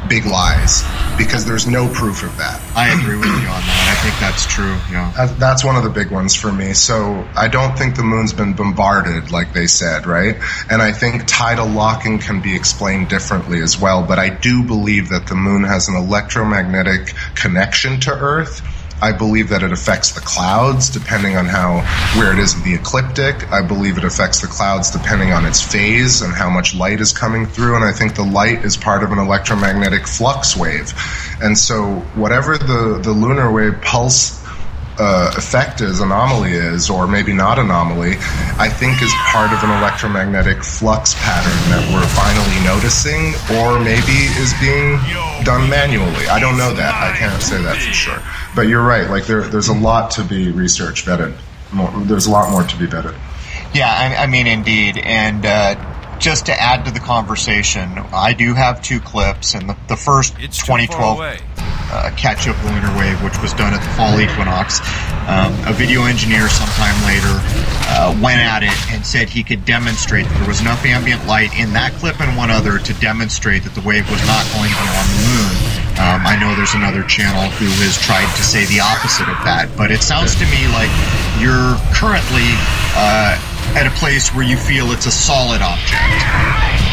big lies, because there's no proof of that. I agree with you on that. I think that's true. Yeah. That's one of the big ones for me. So I don't think the moon's been bombarded like they said, right? And I think tidal locking can be explained differently as well. But I do believe that the moon has an electromagnetic connection to Earth. I believe that it affects the clouds depending on where it is in the ecliptic. I believe it affects the clouds depending on its phase and how much light is coming through. And I think the light is part of an electromagnetic flux wave. And so whatever the lunar wave pulse effect is, anomaly is, or maybe not anomaly, I think is part of an electromagnetic flux pattern that we're finally noticing, or maybe is being done manually. I don't know that. I can't say that for sure. But you're right. Like there's a lot to be researched, vetted. There's a lot more to be vetted. Yeah, I mean, indeed. And just to add to the conversation, I do have 2 clips, and the first 2012 catch-up lunar wave, which was done at the fall equinox. A video engineer sometime later went at it and said he could demonstrate that there was enough ambient light in that clip and one other to demonstrate that the wave was not going to be on the moon. I know there's another channel who has tried to say the opposite of that, but it sounds to me like you're currently at a place where you feel it's a solid object.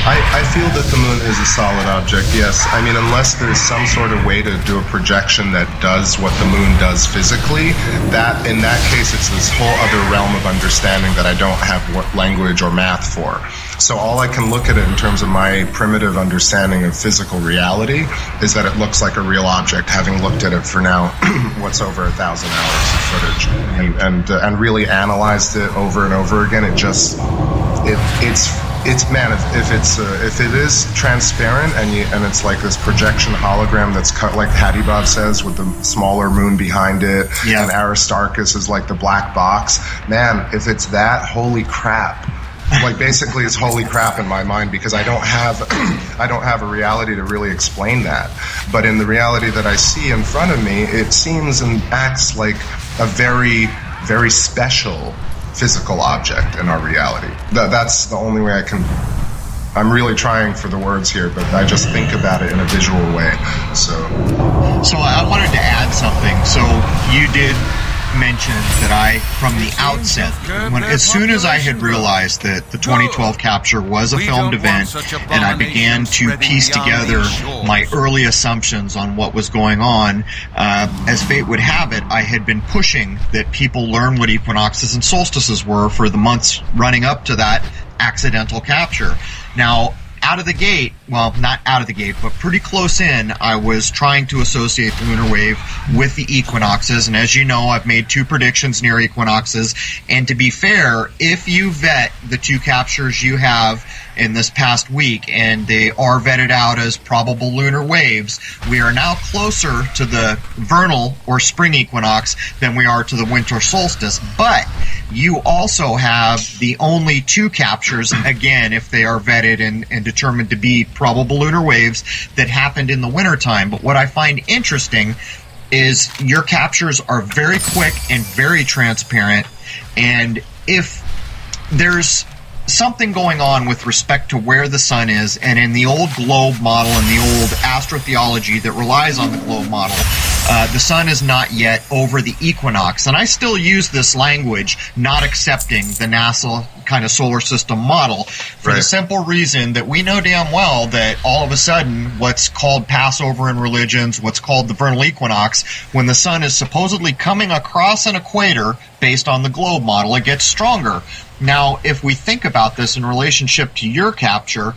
I feel that the moon is a solid object, yes. I mean, unless there's some sort of way to do a projection that does what the moon does physically, that in that case it's this whole other realm of understanding that I don't have language or math for. So all I can look at it in terms of my primitive understanding of physical reality is that it looks like a real object, having looked at it for now, what's over 1,000 hours of footage, and really analyzed it over and over again. If it is transparent and it's like this projection hologram that's cut like Hattie Bob says with the smaller moon behind it, and Aristarchus is like the black box, man, if it's that, holy crap. Like basically it's holy crap in my mind, because I don't have a reality to really explain that. But in the reality that I see in front of me, it seems and acts like a very, very special physical object in our reality. That's the only way I can. I'm really trying for the words here, but I just think about it in a visual way. So I wanted to add something. So you did mention that from the outset, as soon as I had realized that the 2012 capture was a filmed event, and I began to piece together my early assumptions on what was going on, as fate would have it, I had been pushing that people learn what equinoxes and solstices were for the months running up to that accidental capture. Now, out of the gate, well, not out of the gate, but pretty close in, I was trying to associate the lunar wave with the equinoxes, and as you know, I've made 2 predictions near equinoxes, and to be fair, if you vet the 2 captures you have in this past week, and they are vetted out as probable lunar waves, we are now closer to the vernal or spring equinox than we are to the winter solstice. But you also have the only 2 captures, again, if they are vetted and determined to be probable lunar waves, that happened in the wintertime. But what I find interesting is your captures are very quick and very transparent, and if there's something going on with respect to where the sun is, and in the old globe model and the old astrotheology that relies on the globe model, the sun is not yet over the equinox. And I still use this language, not accepting the NASA kind of solar system model, for the simple reason that we know damn well that all of a sudden what's called Passover in religions, what's called the vernal equinox, when the sun is supposedly coming across an equator based on the globe model, it gets stronger. Now, if we think about this in relationship to your capture,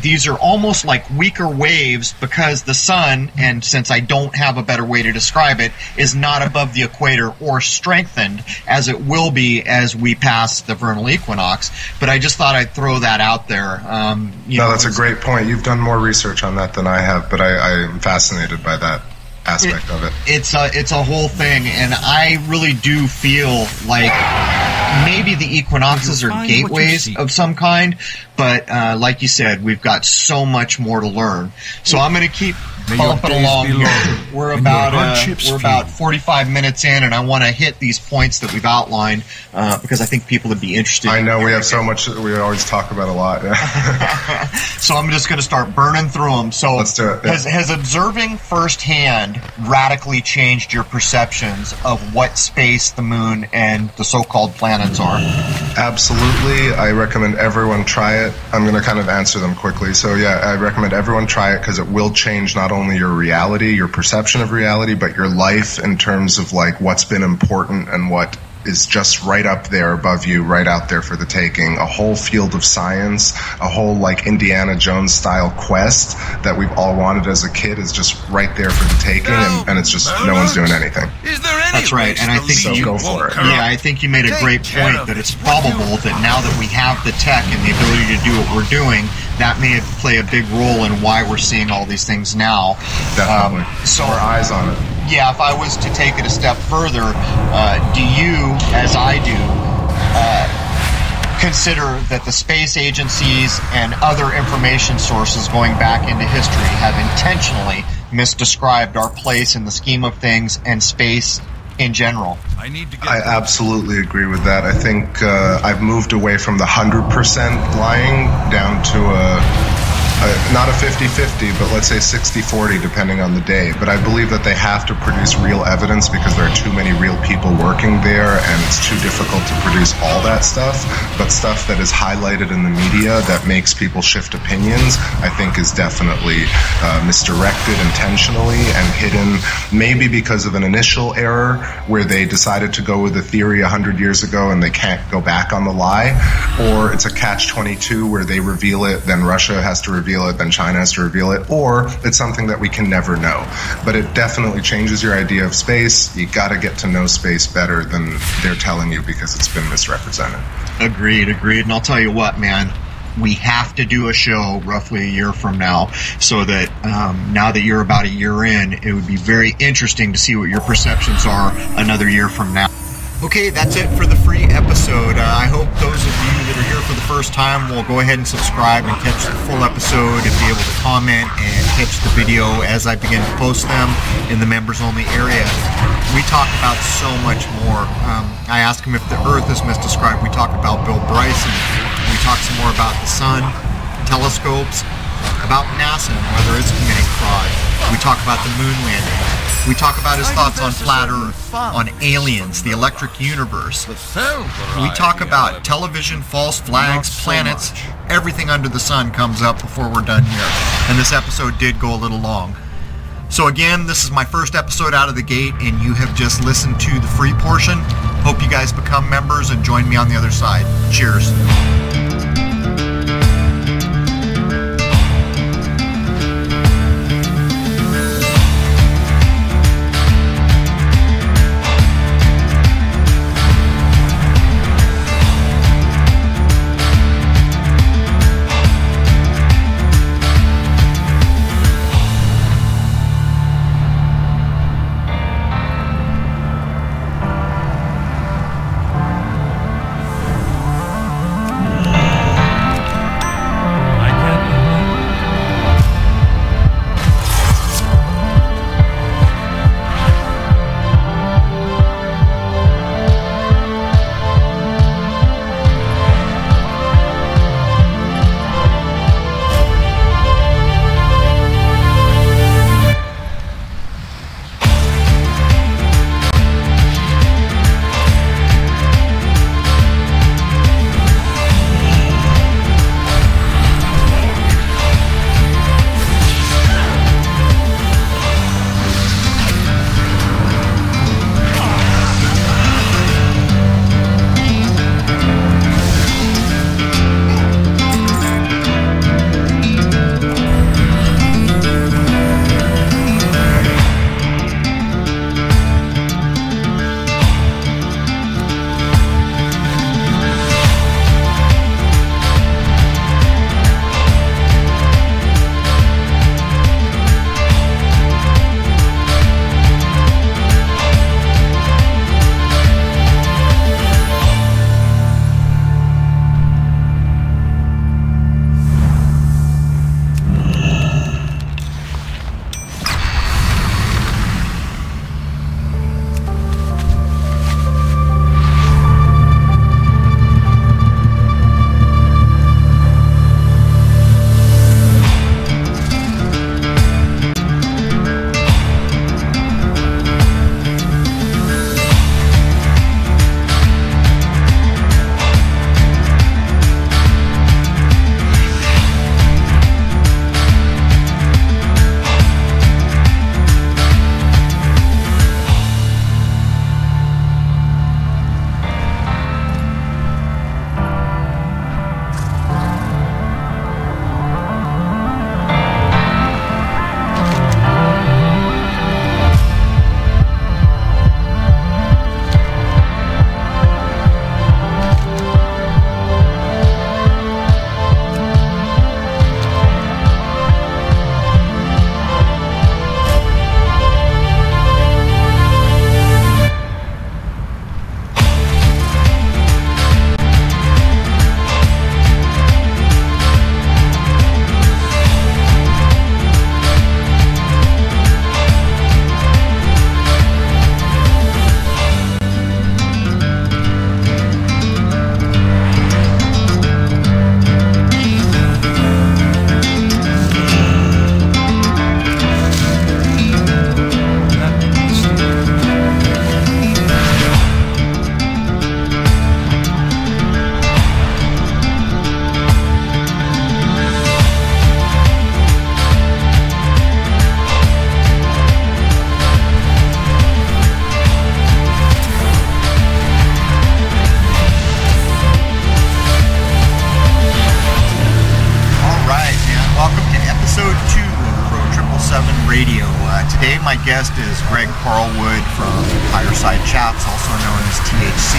these are almost like weaker waves because the sun, and since I don't have a better way to describe it, is not above the equator or strengthened as it will be as we pass the vernal equinox. But I just thought I'd throw that out there. No, that's a great point. You've done more research on that than I have, but I am fascinated by that aspect of it. It's a whole thing, and I really do feel like maybe the equinoxes are gateways of some kind, but like you said, we've got so much more to learn. So I'm going to keep bumping along here. We're about 45 minutes in, and I want to hit these points that we've outlined because I think people would be interested. I know we have so much. We always talk about a lot. Yeah. So I'm just going to start burning through them. So let's do it. Yeah. Has observing firsthand radically changed your perceptions of what space, the moon, and the so-called planets are? Absolutely. I recommend everyone try it. I'm going to kind of answer them quickly. So yeah, I recommend everyone try it because it will change not only your reality, your perception of reality, but your life in terms of like what's been important and what is just right up there above you, right out there for the taking. A whole field of science, a whole like Indiana Jones style quest that we've all wanted as a kid is just right there for the taking, and it's just no one's doing anything. That's right, and I think you go for it. Yeah, I think you made a great point that it's probable that now that we have the tech and the ability to do what we're doing, that may play a big role in why we're seeing all these things now. Definitely. So our eyes on it. Yeah, if I was to take it a step further, do you, as I do, consider that the space agencies and other information sources going back into history have intentionally misdescribed our place in the scheme of things and space in general? I absolutely agree with that. I think I've moved away from the 100% lying down to not a 50-50, but let's say 60-40 depending on the day. But I believe that they have to produce real evidence because there are too many real people working there and it's too difficult to produce all that stuff. But stuff that is highlighted in the media that makes people shift opinions, I think is definitely misdirected intentionally and hidden, maybe because of an initial error where they decided to go with a theory 100 years ago and they can't go back on the lie, or it's a catch-22 where they reveal it, then Russia has to reveal it, then China has to reveal it, or it's something that we can never know. But it definitely changes your idea of space. You got to get to know space better than they're telling you because it's been misrepresented. Agreed. And I'll tell you what, man, we have to do a show roughly a year from now so that now that you're about a year in, it would be very interesting to see what your perceptions are another year from now. Okay, that's it for the free episode. I hope those of you that are here for the first time will go ahead and subscribe and catch the full episode and be able to comment and catch the video as I begin to post them in the members-only area. We talk about so much more. I asked him if the Earth is misdescribed. We talk about Bill Bryson. We talk some more about the sun, telescopes, about NASA and whether it's committing fraud. We talk about the moon landing. We talk about his thoughts on flat Earth, on aliens, the electric universe. We talk about television, false flags, planets, everything under the sun comes up before we're done here. And this episode did go a little long. So again, this is my first episode out of the gate, and you have just listened to the free portion. Hope you guys become members and join me on the other side. Cheers. my guest is Greg Carlwood from Fireside Chats, also known as THC.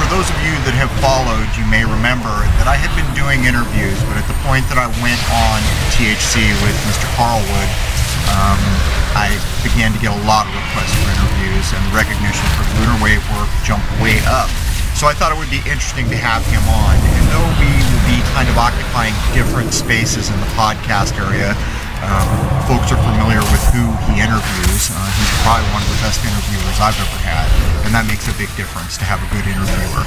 For those of you that have followed, you may remember that I had been doing interviews, but at the point that I went on THC with Mr. Carlwood, I began to get a lot of requests for interviews, and recognition for lunar wave work jumped way up. So I thought it would be interesting to have him on. And though we will be kind of occupying different spaces in the podcast area, folks are familiar with who he interviews. He's probably one of the best interviewers I've ever had, and that makes a big difference to have a good interviewer.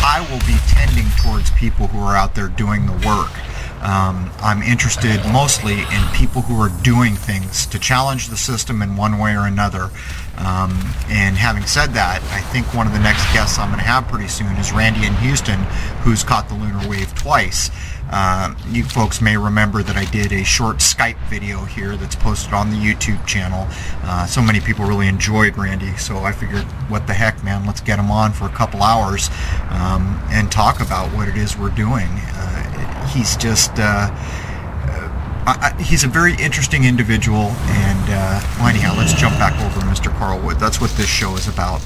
I will be tending towards people who are out there doing the work. I'm interested mostly in people who are doing things to challenge the system in one way or another. And having said that, I think one of the next guests I'm going to have pretty soon is Randy in Houston, who's caught the lunar wave twice. You folks may remember that I did a short Skype video here that's posted on the YouTube channel. So many people really enjoyed Randy, so I figured, what the heck, man, let's get him on for a couple hours and talk about what it is we're doing. He's just he's a very interesting individual, and well, anyhow, let's jump back over to Mr. Carlwood. That's what this show is about.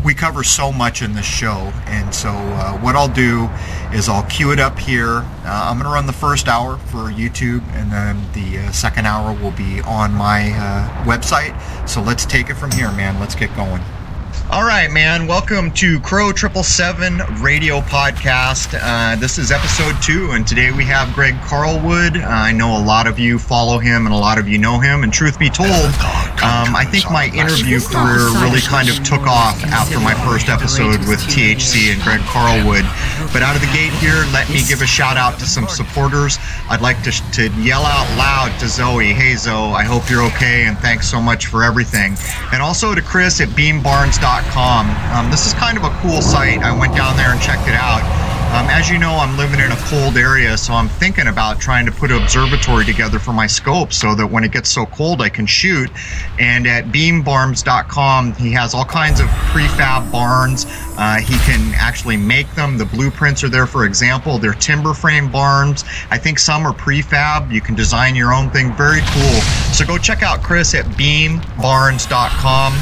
We cover so much in this show, and so what I'll do is I'll cue it up here. I'm going to run the first hour for YouTube, and then the second hour will be on my website. So let's take it from here, man. Let's get going. All right, man. Welcome to Crow 777 Radio Podcast. This is episode 2, and today we have Greg Carlwood. I know a lot of you follow him, and a lot of you know him. And truth be told, I think my interview career really kind of took off after my first episode with THC and Greg Carlwood. But out of the gate here, let me give a shout out to some supporters. I'd like to yell out loud to Zoe. Hey, Zoe, I hope you're okay, and thanks so much for everything. And also to Chris at beambarns.com. This is kind of a cool site. I went down there and checked it out. As you know, I'm living in a cold area, so I'm thinking about trying to put an observatory together for my scope so that when it gets so cold I can shoot. And at beambarns.com, he has all kinds of prefab barns. He can actually make them. The blueprints are there, for example. They're timber frame barns. I think some are prefab. You can design your own thing. Very cool. So go check out Chris at beambarns.com.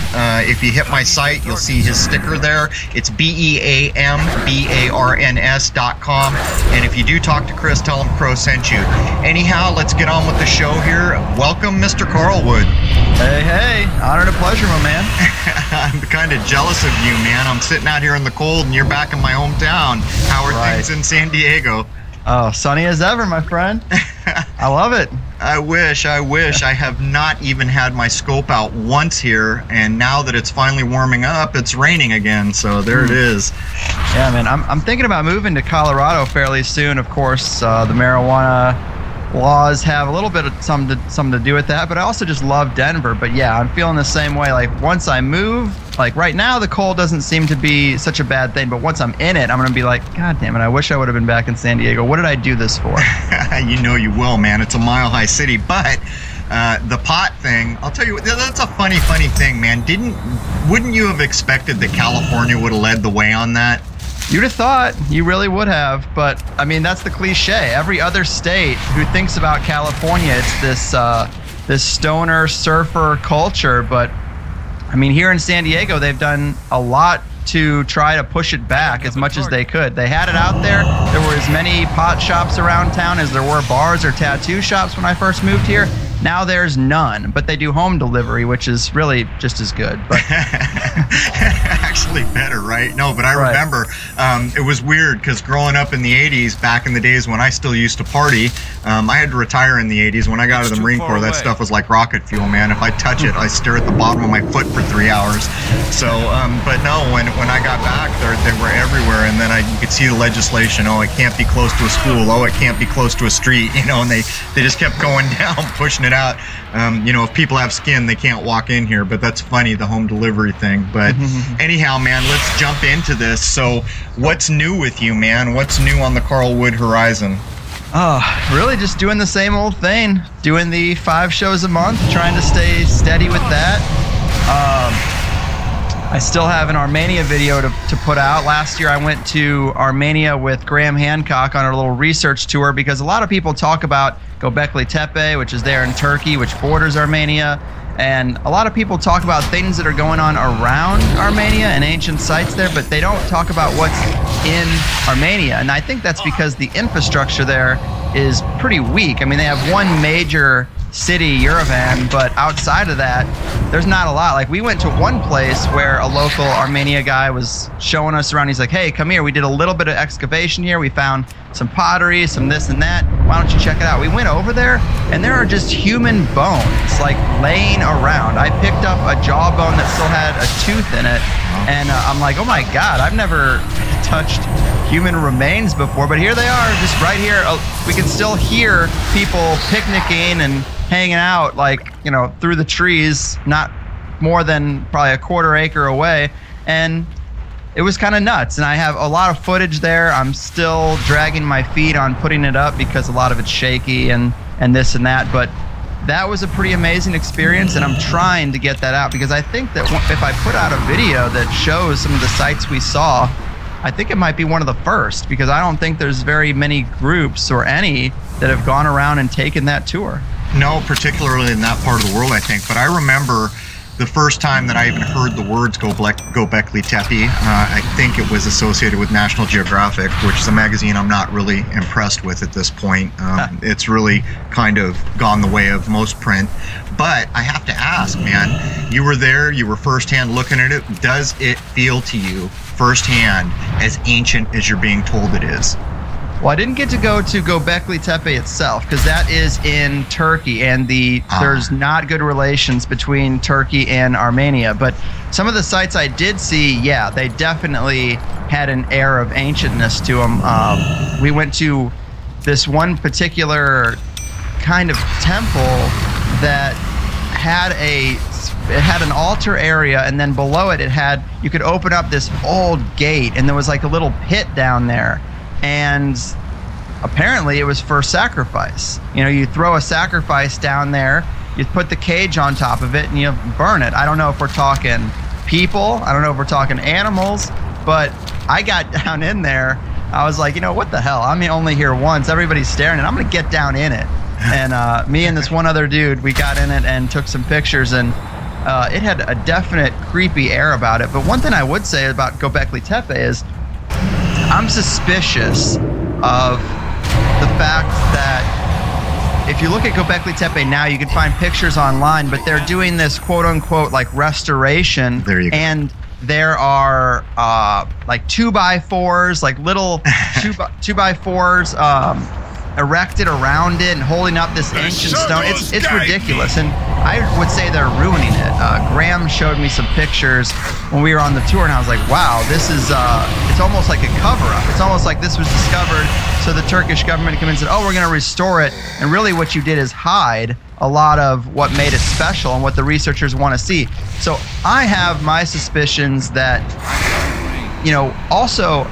If you hit my site, you'll see his sticker there. It's BEAMBARNS.com. And if you do talk to Chris, tell him Crow sent you. Anyhow, let's get on with the show here. Welcome, Mr. Carlwood. Hey, honor and a pleasure, my man. I'm kind of jealous of you, man. I'm sitting out here in the cold, and you're back in my hometown. How are things in San Diego? Oh, sunny as ever, my friend. I love it. I wish. I have not even had my scope out once here, and now that it's finally warming up, it's raining again, so there it is. Yeah, man, I'm thinking about moving to Colorado fairly soon. Of course, the marijuana laws have a little bit of something to do with that, but I also just love Denver. But yeah, I'm feeling the same way. Like, once I move, like right now the cold doesn't seem to be such a bad thing, but once I'm in it, I'm gonna be like, God damn it, I wish I would have been back in San Diego. What did I do this for? You know you will, man. It's a mile-high city. But the pot thing, I'll tell you, that's a funny thing, man. Wouldn't you have expected that California would have led the way on that? You'd have thought. You really would have. But I mean, that's the cliche. Every other state who thinks about California, it's this stoner surfer culture. But I mean, here in San Diego, they've done a lot to try to push it back as much as they could. They had it out there. There were as many pot shops around town as there were bars or tattoo shops when I first moved here. Now there's none, but they do home delivery, which is really just as good. But actually better, right? No, but I remember it was weird because growing up in the 80s, back in the days when I still used to party, I had to retire in the 80s. When I got out of the Marine Corps, that stuff was like rocket fuel, man. If I touch it, I stare at the bottom of my foot for 3 hours. So, but no, when I got back, they were everywhere, and then you could see the legislation. Oh, it can't be close to a school. Oh, it can't be close to a street. You know, and they just kept going down, pushing it out. You know, if people have skin, they can't walk in here. But that's funny, the home delivery thing. But anyhow, man, let's jump into this. So what's new with you, man? What's new on the Carlwood horizon? Oh, really just doing the same old thing. Doing the 5 shows a month, trying to stay steady with that. I still have an Armenia video to put out. Last year I went to Armenia with Graham Hancock on a little research tour because a lot of people talk about Göbekli Tepe, which is there in Turkey, which borders Armenia, And a lot of people talk about things that are going on around Armenia and ancient sites there, but they don't talk about what's in Armenia. And I think that's because the infrastructure there is pretty weak. I mean, they have one major city, Yerevan, but outside of that, there's not a lot. Like, we went to one place where a local Armenia guy was showing us around. He's like, hey, come here. We did a little bit of excavation here. We found some pottery, some this and that. Why don't you check it out? We went over there, and there are just human bones, like, laying around. I picked up a jawbone that still had a tooth in it, and I'm like, oh my God, I've never touched human remains before, but here they are, just right here. We can still hear people picnicking and hanging out, like, you know, through the trees, not more than probably a quarter acre away. And it was kind of nuts. And I have a lot of footage there. I'm still dragging my feet on putting it up because a lot of it's shaky and this and that. But that was a pretty amazing experience, and I'm trying to get that out because I think that if I put out a video that shows some of the sites we saw, I think it might be one of the first, because I don't think there's very many groups or any that have gone around and taken that tour. No, particularly in that part of the world, I think. But I remember the first time that I even heard the words Göbekli Tepe. I think it was associated with National Geographic, which is a magazine I'm not really impressed with at this point. It's really kind of gone the way of most print. But I have to ask, man, you were there, you were firsthand looking at it. Does it feel to you firsthand as ancient as you're being told it is? Well, I didn't get to go to Göbekli Tepe itself because that is in Turkey, and there's not good relations between Turkey and Armenia. But some of the sites I did see, yeah, they definitely had an air of ancientness to them. We went to this one particular kind of temple that had an altar area, and then below it, you could open up this old gate, and there was like a little pit down there. And apparently it was for sacrifice. You know, you throw a sacrifice down there, you put the cage on top of it, and you burn it. I don't know if we're talking people, I don't know if we're talking animals, but I got down in there. I was like, you know, what the hell? I'm only here once. Everybody's staring, and I'm going to get down in it. And me and this one other dude, we got in it and took some pictures, and it had a definite creepy air about it. But one thing I would say about Göbekli Tepe is I'm suspicious of the fact that if you look at Göbekli Tepe now, you can find pictures online, but they're doing this quote-unquote like restoration. There you go. And there are like 2x4s, like little 2x4s erected around it and holding up this ancient stone. It's ridiculous, and I would say they're ruining it. Graham showed me some pictures when we were on the tour, and I was like, wow, this is it's almost like a cover-up. It's almost like this was discovered so the Turkish government came in and said, oh, we're going to restore it, and really what you did is hide a lot of what made it special and what the researchers want to see. So I have my suspicions that, you know, also,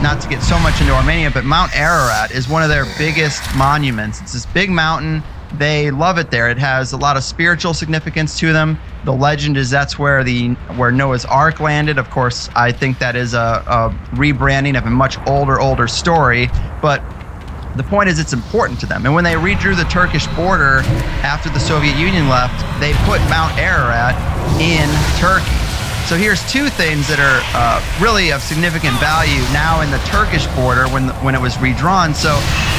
not to get so much into Armenia, but Mount Ararat is one of their biggest monuments. It's this big mountain. They love it there. It has a lot of spiritual significance to them. The legend is that's where Noah's Ark landed. Of course, I think that is a rebranding of a much older story, but the point is it's important to them. And when they redrew the Turkish border after the Soviet Union left, they put Mount Ararat in Turkey. So here's two things that are really of significant value now in the Turkish border when it was redrawn. So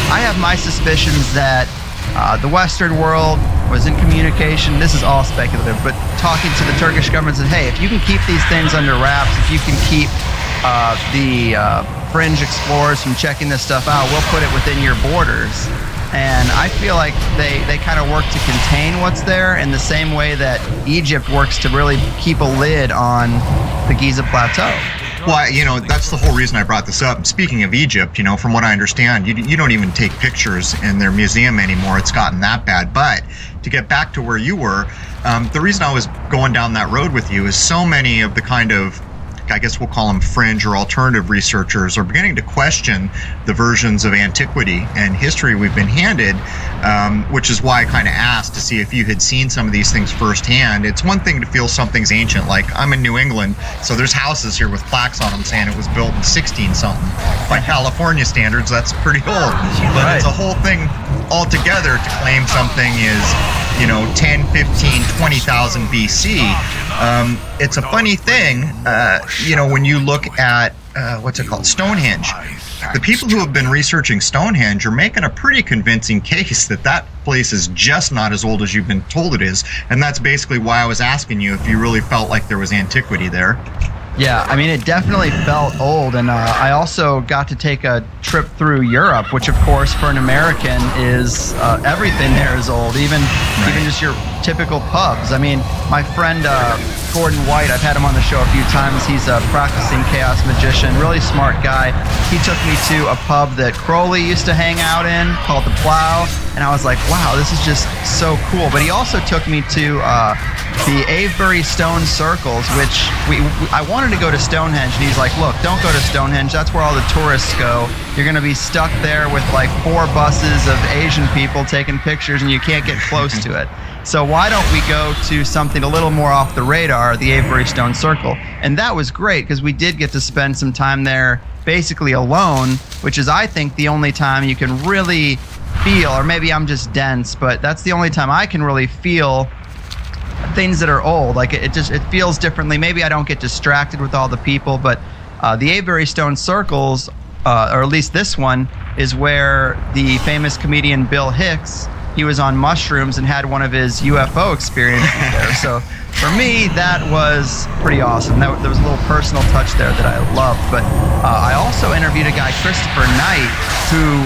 I have my suspicions that the Western world was in communication. This is all speculative, but talking to the Turkish government said, hey, if you can keep these things under wraps, if you can keep the fringe explorers from checking this stuff out, we'll put it within your borders. And I feel like they kind of work to contain what's there in the same way that Egypt works to really keep a lid on the Giza Plateau. Well, you know, that's the whole reason I brought this up. Speaking of Egypt, you know, from what I understand, you don't even take pictures in their museum anymore. It's gotten that bad. But to get back to where you were, the reason I was going down that road with you is so many of the kind of, I guess we'll call them fringe or alternative researchers, are beginning to question the versions of antiquity and history we've been handed, which is why I kind of asked to see if you had seen some of these things firsthand. It's one thing to feel something's ancient, like I'm in New England, so there's houses here with plaques on them saying it was built in 16-something. By California standards, that's pretty old. But it's a whole thing altogether, to claim something is, 10, 15, 20,000 BC, it's a funny thing, when you look at, what's it called, Stonehenge. The people who have been researching Stonehenge are making a pretty convincing case that that place is just not as old as you've been told it is, and that's basically why I was asking you if you really felt like there was antiquity there. Yeah, I mean, it definitely felt old, and I also got to take a trip through Europe, which, of course, for an American is everything there is old, even just your typical pubs. I mean, my friend Gordon White, I've had him on the show a few times. He's a practicing chaos magician, really smart guy. He took me to a pub that Crowley used to hang out in called The Plow, and I was like, wow, this is just so cool. But he also took me to the Avebury Stone Circles, which I wanted to go to Stonehenge, and he's like, look, don't go to Stonehenge, that's where all the tourists go. You're going to be stuck there with like 4 buses of Asian people taking pictures, and you can't get close to it. So why don't we go to something a little more off the radar, the Avebury Stone Circle? And that was great, because we did get to spend some time there basically alone, which is, I think, the only time you can really feel, or maybe I'm just dense, but that's the only time I can really feel things that are old. Like it feels differently. Maybe I don't get distracted with all the people, but the Avebury Stone Circles, or at least this one, is where the famous comedian Bill Hicks, he was on mushrooms and had one of his UFO experiences there. So for me, that was pretty awesome. There was a little personal touch there that I loved. But I also interviewed a guy, Christopher Knight, who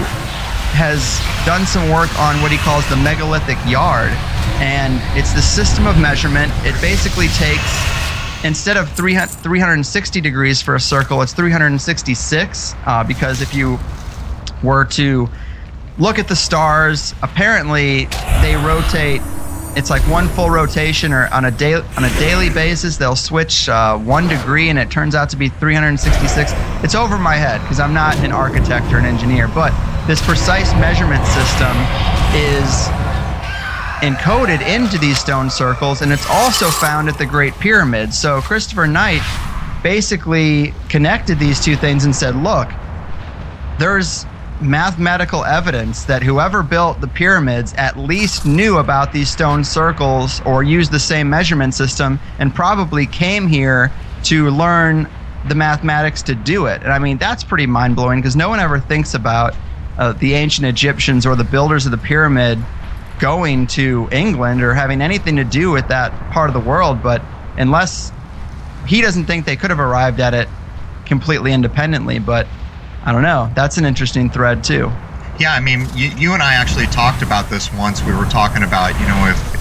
has done some work on what he calls the megalithic yard. And it's the system of measurement. It basically takes, instead of 360 degrees for a circle, it's 366, because if you were to look at the stars, apparently they rotate, it's like one full rotation, or on a daily basis they'll switch 1 degree, and it turns out to be 366. It's over my head because I'm not an architect or an engineer, but this precise measurement system is encoded into these stone circles, and it's also found at the Great Pyramid. So Christopher Knight basically connected these two things and said, look, there's mathematical evidence that whoever built the pyramids at least knew about these stone circles or used the same measurement system, and probably came here to learn the mathematics to do it. And I mean, that's pretty mind-blowing, because no one ever thinks about the ancient Egyptians or the builders of the pyramid going to England or having anything to do with that part of the world. But unless he doesn't think they could have arrived at it completely independently. But I don't know. That's an interesting thread too. Yeah, I mean, you and I actually talked about this once. We were talking about,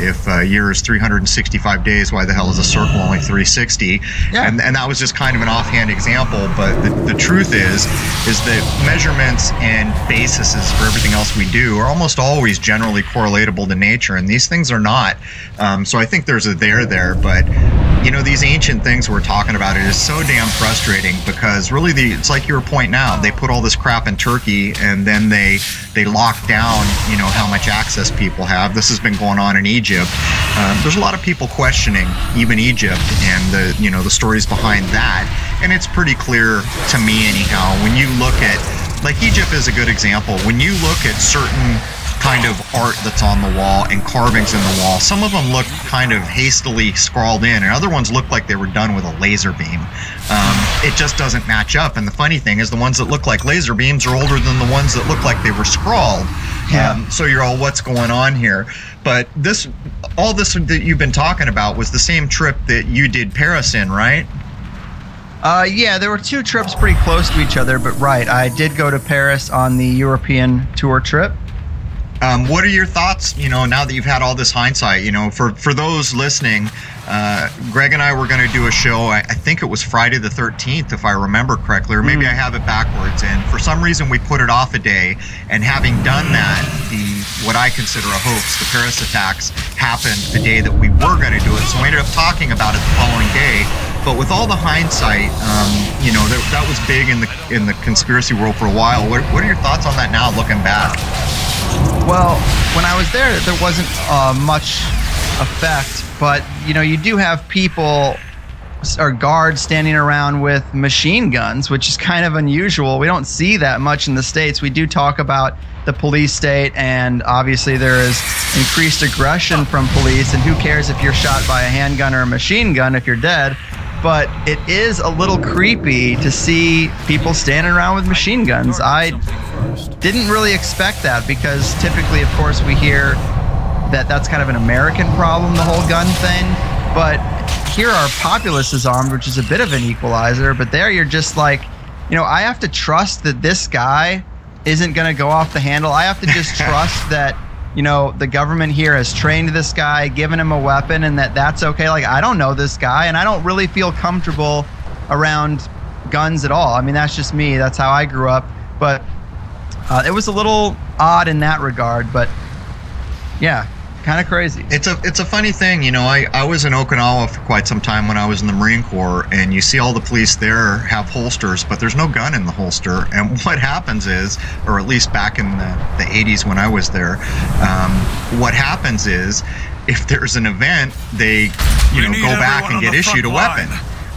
if a year is 365 days, why the hell is a circle only 360? Yeah. And that was just kind of an offhand example. But the truth is that measurements and bases for everything else we do are almost always generally correlatable to nature, and these things are not. So I think there's a there, but these ancient things we're talking about, it is so damn frustrating, because really it's like your point now. They put all this crap in Turkey, and then they lock down, how much access people have. This has been going on in Egypt. There's a lot of people questioning even Egypt and the stories behind that. And it's pretty clear to me anyhow, when you look at, like, Egypt is a good example. When you look at certain kind of art that's on the wall and carvings in the wall, some of them look kind of hastily scrawled in, and other ones look like they were done with a laser beam. It just doesn't match up. And the funny thing is, the ones that look like laser beams are older than the ones that look like they were scrawled. Yeah. So you're all, what's going on here? But all this that you've been talking about was the same trip that you did Paris in, right? Yeah, there were 2 trips pretty close to each other, but right, I did go to Paris on the European tour trip. What are your thoughts, now that you've had all this hindsight? For those listening, Greg and I were going to do a show, I think it was Friday the 13th, if I remember correctly, or maybe I have it backwards, and for some reason we put it off a day, and having done that, what I consider a hoax, the Paris attacks, happened the day that we were going to do it, so we ended up talking about it the following day. But with all the hindsight, that was big in the conspiracy world for a while. What are your thoughts on that now, looking back? Well, when I was there wasn't much effect, but you do have people or guards standing around with machine guns, which is kind of unusual. We don't see that much in the States. We do talk about the police state, and obviously there is increased aggression from police, and who cares if you're shot by a handgun or a machine gun if you're dead. But it is a little creepy to see people standing around with machine guns. I didn't really expect that, because typically, of course, we hear that that's kind of an American problem, the whole gun thing. But here our populace is armed, which is a bit of an equalizer. But there you're just like, you know, I have to trust that this guy isn't going to go off the handle. I have to just trust that, you know, the government here has trained this guy, given him a weapon, and that's okay. Like, I don't know this guy, and I don't really feel comfortable around guns at all. I mean, that's just me. That's how I grew up. But it was a little odd in that regard. But yeah, kind of crazy. It's a funny thing, you know. I was in Okinawa for quite some time when I was in the Marine Corps, and you see all the police there have holsters, but there's no gun in the holster. And what happens is, or at least back in the 80s when I was there, what happens is, if there's an event, they go back and get issued a weapon.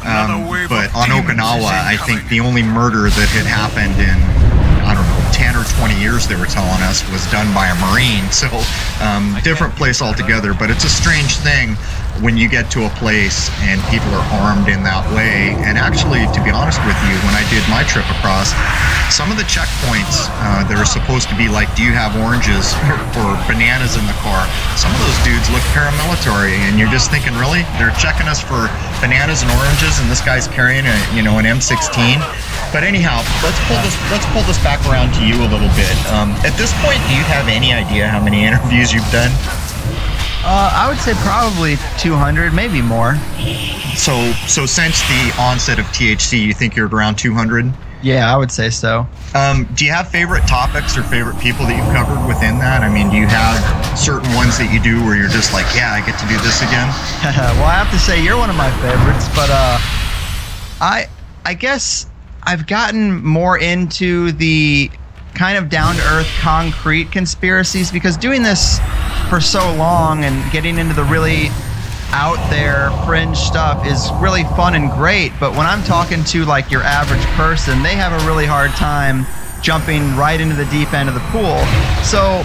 But on Okinawa, I think the only murder that had happened in, I don't know, 10 or 20 years, they were telling us, was done by a Marine. So different place altogether. But it's a strange thing when you get to a place and people are armed in that way. And actually, to be honest with you, when I did my trip across, some of the checkpoints that are supposed to be like, do you have oranges or bananas in the car? Some of those dudes look paramilitary, and you're just thinking, really? They're checking us for bananas and oranges, and this guy's carrying an M16? But anyhow, let's pull this back around to you a little bit. At this point, do you have any idea how many interviews you've done? I would say probably 200, maybe more. So since the onset of THC, you think you're at around 200? Yeah, I would say so. Do you have favorite topics or favorite people that you've covered within that? I mean, do you have certain ones that you do where you're just like, yeah, I get to do this again? Well, I have to say you're one of my favorites, but I guess I've gotten more into the kind of down-to-earth, concrete conspiracies, because doing this for so long and getting into the really out there fringe stuff is really fun and great. But when I'm talking to like your average person, they have a really hard time jumping right into the deep end of the pool. So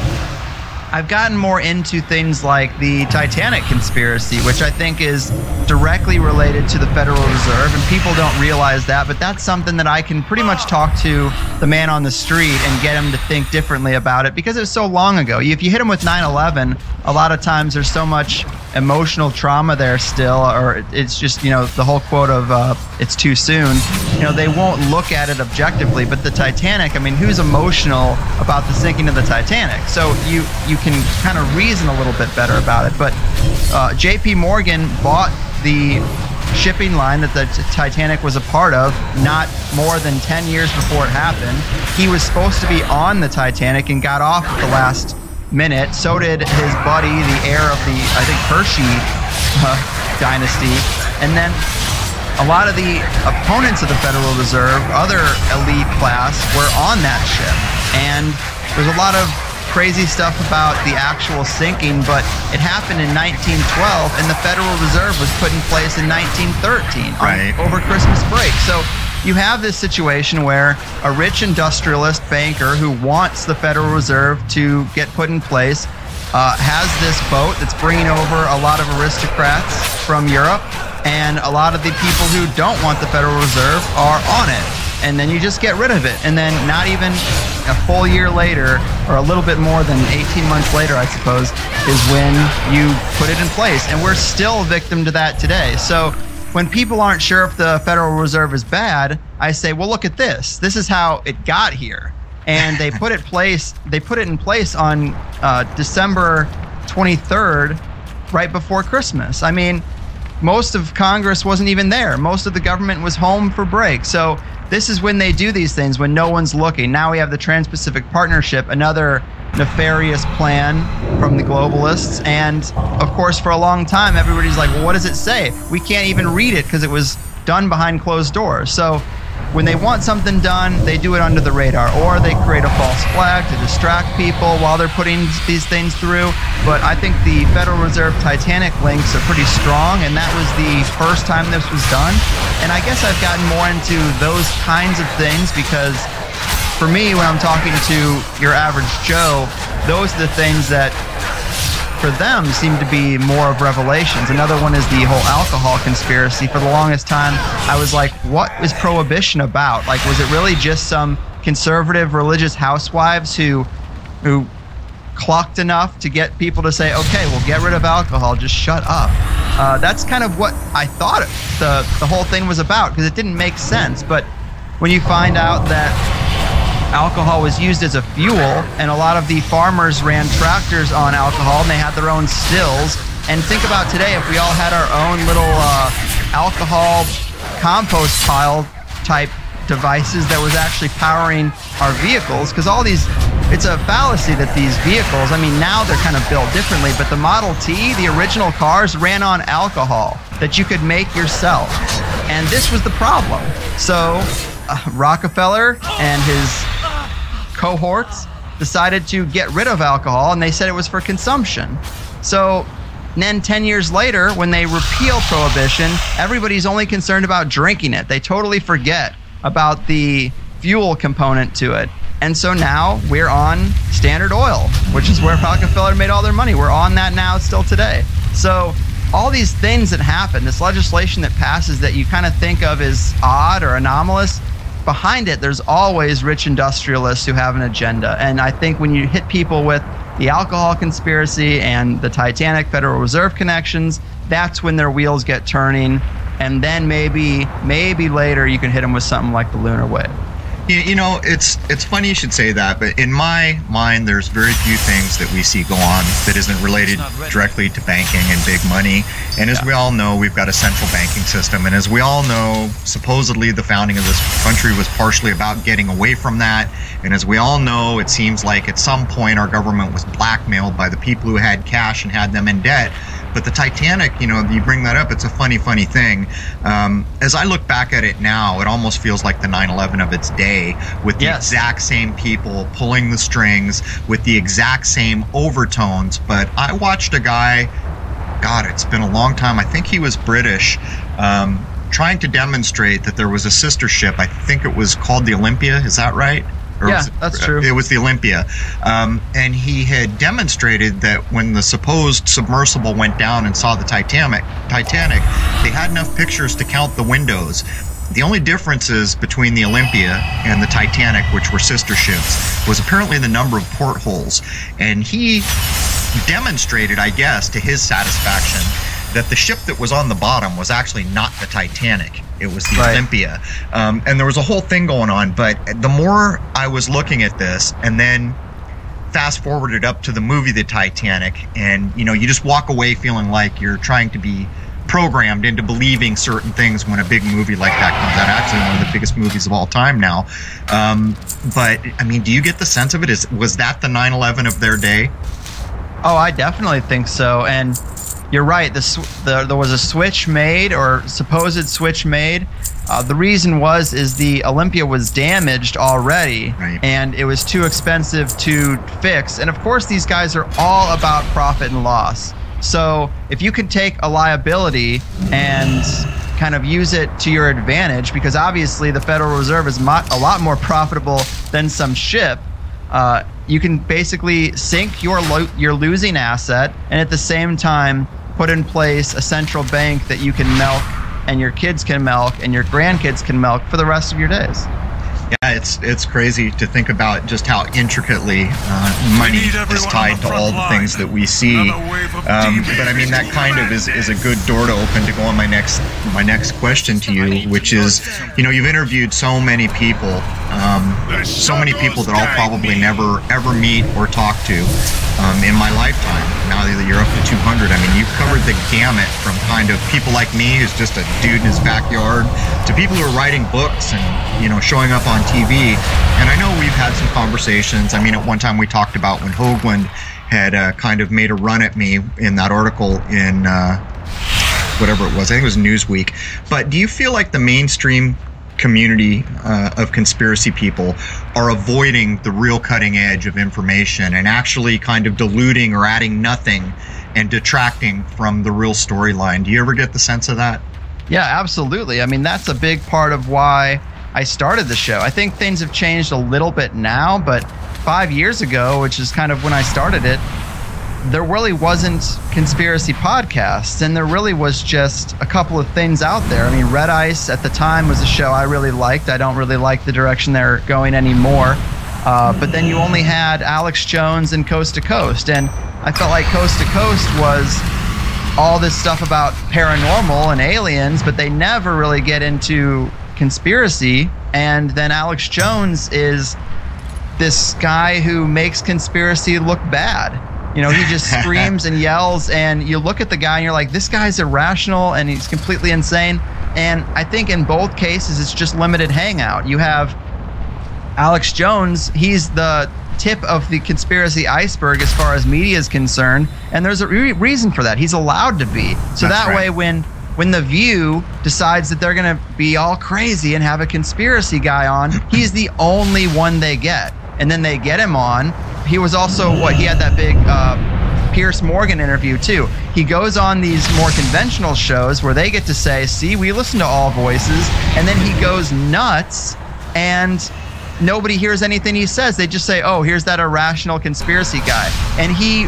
I've gotten more into things like the Titanic conspiracy, which I think is directly related to the Federal Reserve, and people don't realize that, but that's something that I can pretty much talk to the man on the street and get him to think differently about it, because it was so long ago. If you hit him with 9/11, a lot of times there's so much emotional trauma there still, or it's just, you know, the whole quote of it's too soon. You know, they won't look at it objectively. But the Titanic, I mean, who's emotional about the sinking of the Titanic? So you can kind of reason a little bit better about it. But JP Morgan bought the shipping line that the Titanic was a part of not more than 10 years before it happened. He was supposed to be on the Titanic and got off at the last minute. So did his buddy, the heir of the, I think, Hershey dynasty. And then a lot of the opponents of the Federal Reserve, other elite class, were on that ship. And there's a lot of crazy stuff about the actual sinking, but it happened in 1912, and the Federal Reserve was put in place in 1913 over Christmas break. So you have this situation where a rich industrialist banker who wants the Federal Reserve to get put in place has this boat that's bringing over a lot of aristocrats from Europe, and a lot of the people who don't want the Federal Reserve are on it. And then you just get rid of it. And then not even a full year later, or a little bit more than 18 months later, I suppose, is when you put it in place. And we're still a victim to that today. So when people aren't sure if the Federal Reserve is bad, I say, well, look at this. This is how it got here. And they put it in place on December 23rd, right before Christmas. I mean, most of Congress wasn't even there. Most of the government was home for break. So this is when they do these things, when no one's looking. Now we have the Trans-Pacific Partnership, another nefarious plan from the globalists. And of course, for a long time, everybody's like, well, what does it say? We can't even read it because it was done behind closed doors. So when they want something done, they do it under the radar, or they create a false flag to distract people while they're putting these things through. But I think the Federal Reserve Titanic links are pretty strong, and that was the first time this was done. And I guess I've gotten more into those kinds of things because for me, when I'm talking to your average Joe, those are the things that for them seem to be more of revelations. Another one is the whole alcohol conspiracy. For the longest time, I was like, what is prohibition about? Like, was it really just some conservative religious housewives who clocked enough to get people to say, okay, we'll get rid of alcohol, just shut up. That's kind of what I thought the whole thing was about, because it didn't make sense. But when you find out that alcohol was used as a fuel, and a lot of the farmers ran tractors on alcohol, and they had their own stills. And think about today, if we all had our own little alcohol compost pile type devices that was actually powering our vehicles, because all these, it's a fallacy that these vehicles, I mean, now they're kind of built differently, but the Model T, the original cars, ran on alcohol that you could make yourself. And this was the problem. So Rockefeller and his cohorts decided to get rid of alcohol, and they said it was for consumption. So then 10 years later, when they repeal prohibition, everybody's only concerned about drinking it. They totally forget about the fuel component to it. And so now we're on Standard Oil, which is where Rockefeller made all their money. We're on that now still today. So all these things that happen, this legislation that passes that you kind of think of as odd or anomalous, behind it, there's always rich industrialists who have an agenda. And I think when you hit people with the alcohol conspiracy and the Titanic Federal Reserve connections, that's when their wheels get turning. And then maybe later you can hit them with something like the lunar wave. You know, it's funny you should say that, but in my mind, there's very few things that we see go on that isn't related directly to banking and big money. And as we all know, we've got a central banking system. And as we all know, supposedly the founding of this country was partially about getting away from that. And as we all know, it seems like at some point our government was blackmailed by the people who had cash and had them in debt. But the Titanic, you know, you bring that up, it's a funny thing. As I look back at it now, it almost feels like the 9/11 of its day, with the exact same people pulling the strings, with the exact same overtones. But I watched a guy, God, it's been a long time, I think he was British, trying to demonstrate that there was a sister ship. I think it was called the Olympia, is that right? Yeah, that's true. It was the Olympia. And he had demonstrated that when the supposed submersible went down and saw the Titanic, they had enough pictures to count the windows. The only differences between the Olympia and the Titanic, which were sister ships, was apparently the number of portholes. And he demonstrated, I guess, to his satisfaction, that the ship that was on the bottom was actually not the Titanic. It was the Olympia. And there was a whole thing going on. But the more I was looking at this, and then fast forwarded up to the movie The Titanic, and you know, you just walk away feeling like you're trying to be programmed into believing certain things when a big movie like that comes out. Actually, one of the biggest movies of all time now. But I mean, do you get the sense of it? Was that the 9/11 of their day? Oh, I definitely think so. And you're right. There was a switch made, or supposed switch made. The reason is the Olympia was damaged already, and it was too expensive to fix. And of course, these guys are all about profit and loss. So if you can take a liability and kind of use it to your advantage, because obviously the Federal Reserve is a lot more profitable than some ship. You can basically sink your losing asset, and at the same time put in place a central bank that you can milk, and your kids can milk, and your grandkids can milk for the rest of your days. Yeah, it's crazy to think about just how intricately money is tied to all the things that we see. But I mean, that kind of is a good door to open to go on my next question to you, which is, you know, you've interviewed so many people that I'll probably never ever meet or talk to in my lifetime. Now that you're up to 200, I mean, you've covered the gamut from kind of people like me, who's just a dude in his backyard, to people who are writing books and, you know, showing up on TV. And I know we've had some conversations. I mean, at one time we talked about when Hoagland had kind of made a run at me in that article in whatever it was. I think it was Newsweek. But do you feel like the mainstream community of conspiracy people are avoiding the real cutting edge of information and actually kind of diluting or adding nothing and detracting from the real storyline. Do you ever get the sense of that? Yeah, absolutely. I mean, that's a big part of why I started the show. I think things have changed a little bit now, but 5 years ago, which is kind of when I started it, there really wasn't conspiracy podcasts, and there really was just a couple of things out there. I mean, Red Ice at the time was a show I really liked. I don't really like the direction they're going anymore. But then you only had Alex Jones and Coast to Coast, and I felt like Coast to Coast was all this stuff about paranormal and aliens, but they never really get into conspiracy. And then Alex Jones is this guy who makes conspiracy look bad. You know, he just screams and yells, and you look at the guy and you're like, this guy's irrational and he's completely insane. And I think in both cases, it's just limited hangout. You have Alex Jones, he's the tip of the conspiracy iceberg as far as media is concerned, and there's a reason for that. He's allowed to be. So That's that right. way, when The View decides that they're going to be all crazy and have a conspiracy guy on, he's the only one they get. And then they get him on. He was also, he had that big Pierce Morgan interview too. He goes on these more conventional shows where they get to say, see, we listen to all voices, and then he goes nuts and nobody hears anything he says. They just say, oh, here's that irrational conspiracy guy. And he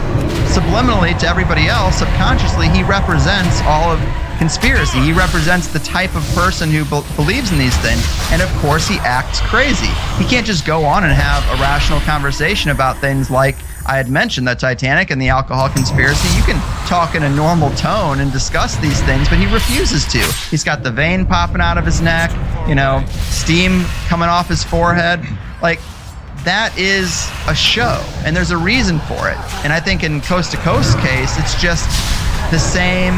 subliminally to everybody else, subconsciously, he represents all of conspiracy. He represents the type of person who believes in these things. And of course, he acts crazy. He can't just go on and have a rational conversation about things like I had mentioned, the Titanic and the alcohol conspiracy. You can talk in a normal tone and discuss these things, but he refuses to. He's got the vein popping out of his neck, you know, steam coming off his forehead. Like, that is a show, and there's a reason for it. And I think in Coast to Coast case, it's just the same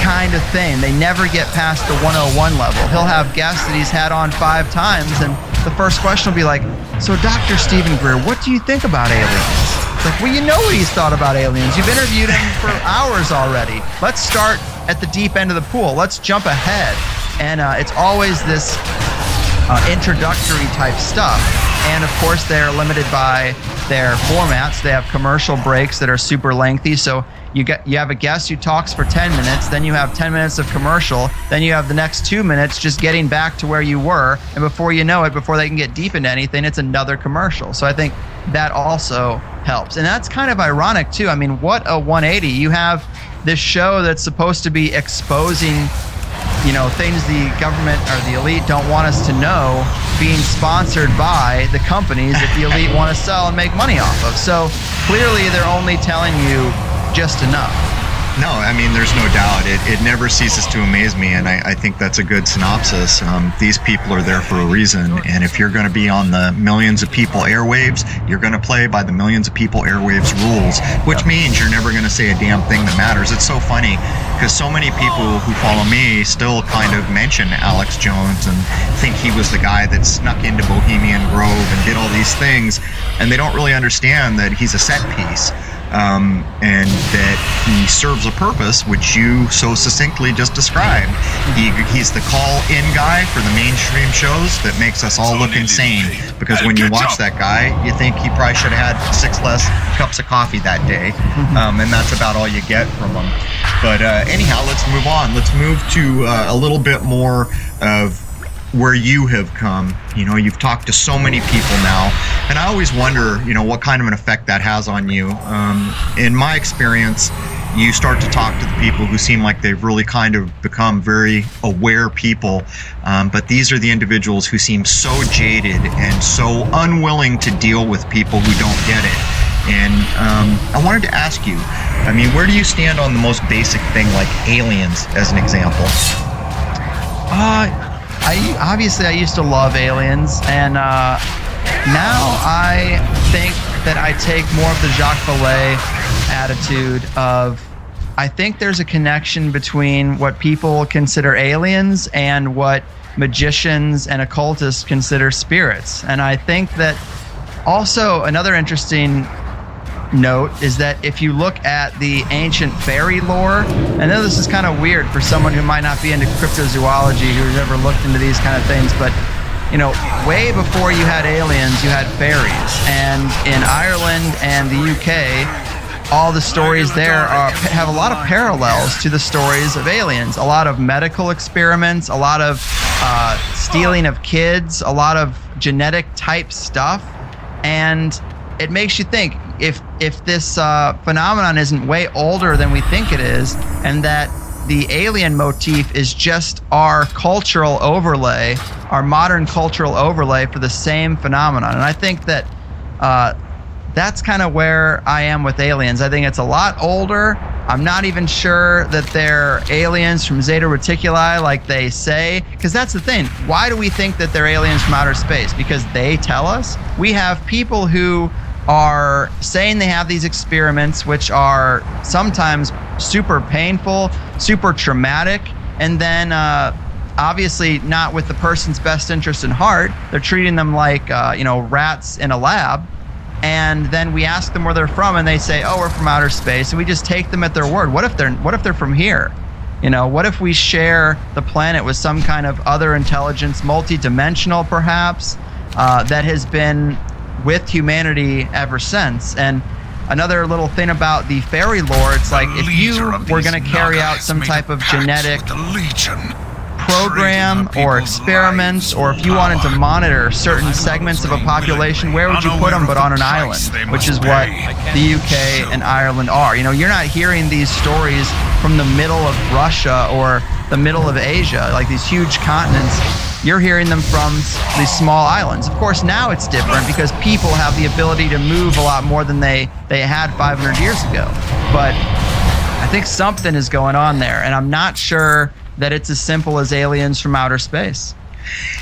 kind of thing. They never get past the 101 level. He'll have guests that he's had on 5 times, and the first question will be like, so Dr. Stephen Greer, what do you think about aliens? It's like, well, you know what he's thought about aliens. You've interviewed him for hours already. Let's start at the deep end of the pool. Let's jump ahead. And it's always this introductory type stuff. And of course, they're limited by their formats. They have commercial breaks that are super lengthy. So you have a guest who talks for 10 minutes, then you have 10 minutes of commercial, then you have the next 2 minutes just getting back to where you were, and before you know it, before they can get deep into anything, it's another commercial. So I think that also helps. And that's kind of ironic too. I mean, what a 180. You have this show that's supposed to be exposing, you know, things the government or the elite don't want us to know, being sponsored by the companies that the elite want to sell and make money off of. So clearly they're only telling you just enough. No, I mean, there's no doubt. It never ceases to amaze me, and I think that's a good synopsis. These people are there for a reason, and if you're going to be on the millions of people airwaves, you're going to play by the millions of people airwaves rules, which means you're never going to say a damn thing that matters. It's so funny, because so many people who follow me still kind of mention Alex Jones and think he was the guy that snuck into Bohemian Grove and did all these things, and they don't really understand that he's a set piece. And that he serves a purpose, which you so succinctly just described. He's the call-in guy for the mainstream shows that makes us all look insane, because when you watch that guy, you think he probably should have had 6 less cups of coffee that day, and that's about all you get from him. But anyhow, let's move on. Let's move to a little bit more of where you have come. You know, you've talked to so many people now, and I always wonder, you know, what kind of an effect that has on you. In my experience, you start to talk to the people who seem like they've really kind of become very aware people, but these are the individuals who seem so jaded and so unwilling to deal with people who don't get it. And I wanted to ask you, I mean, where do you stand on the most basic thing, like aliens, as an example? Obviously, I used to love aliens, and now I think that I take more of the Jacques Vallée attitude of, I think there's a connection between what people consider aliens and what magicians and occultists consider spirits. And I think that also another interesting note is that if you look at the ancient fairy lore, I know this is kind of weird for someone who might not be into cryptozoology, who's ever looked into these kind of things, but you know, way before you had aliens, you had fairies, and in Ireland and the UK, all the stories there have a lot of parallels to the stories of aliens. A lot of medical experiments, a lot of stealing of kids, a lot of genetic type stuff, and it makes you think if this phenomenon isn't way older than we think it is, and that the alien motif is just our cultural overlay, our modern cultural overlay for the same phenomenon. And I think that that's kind of where I am with aliens. I think it's a lot older. I'm not even sure that they're aliens from Zeta Reticuli like they say, because that's the thing. Why do we think that they're aliens from outer space? Because they tell us. We have people who are saying they have these experiments, which are sometimes super painful, super traumatic, and then obviously not with the person's best interest in heart. They're treating them like rats in a lab. And then we ask them where they're from, and they say, "Oh, we're from outer space," and we just take them at their word. What if they're from here? You know, what if we share the planet with some kind of other intelligence, multi-dimensional perhaps, that has been with humanity ever since? And another little thing about the fairy lore, it's like if you were going to carry out some type of genetic program or experiments, or if you wanted to monitor certain segments of a population, where would you put them but on an island, which is what the UK and Ireland are. You know, you're not hearing these stories from the middle of Russia or the middle of Asia, like these huge continents. You're hearing them from these small islands. Of course, now it's different because people have the ability to move a lot more than they had 500 years ago. But I think something is going on there, and I'm not sure that it's as simple as aliens from outer space.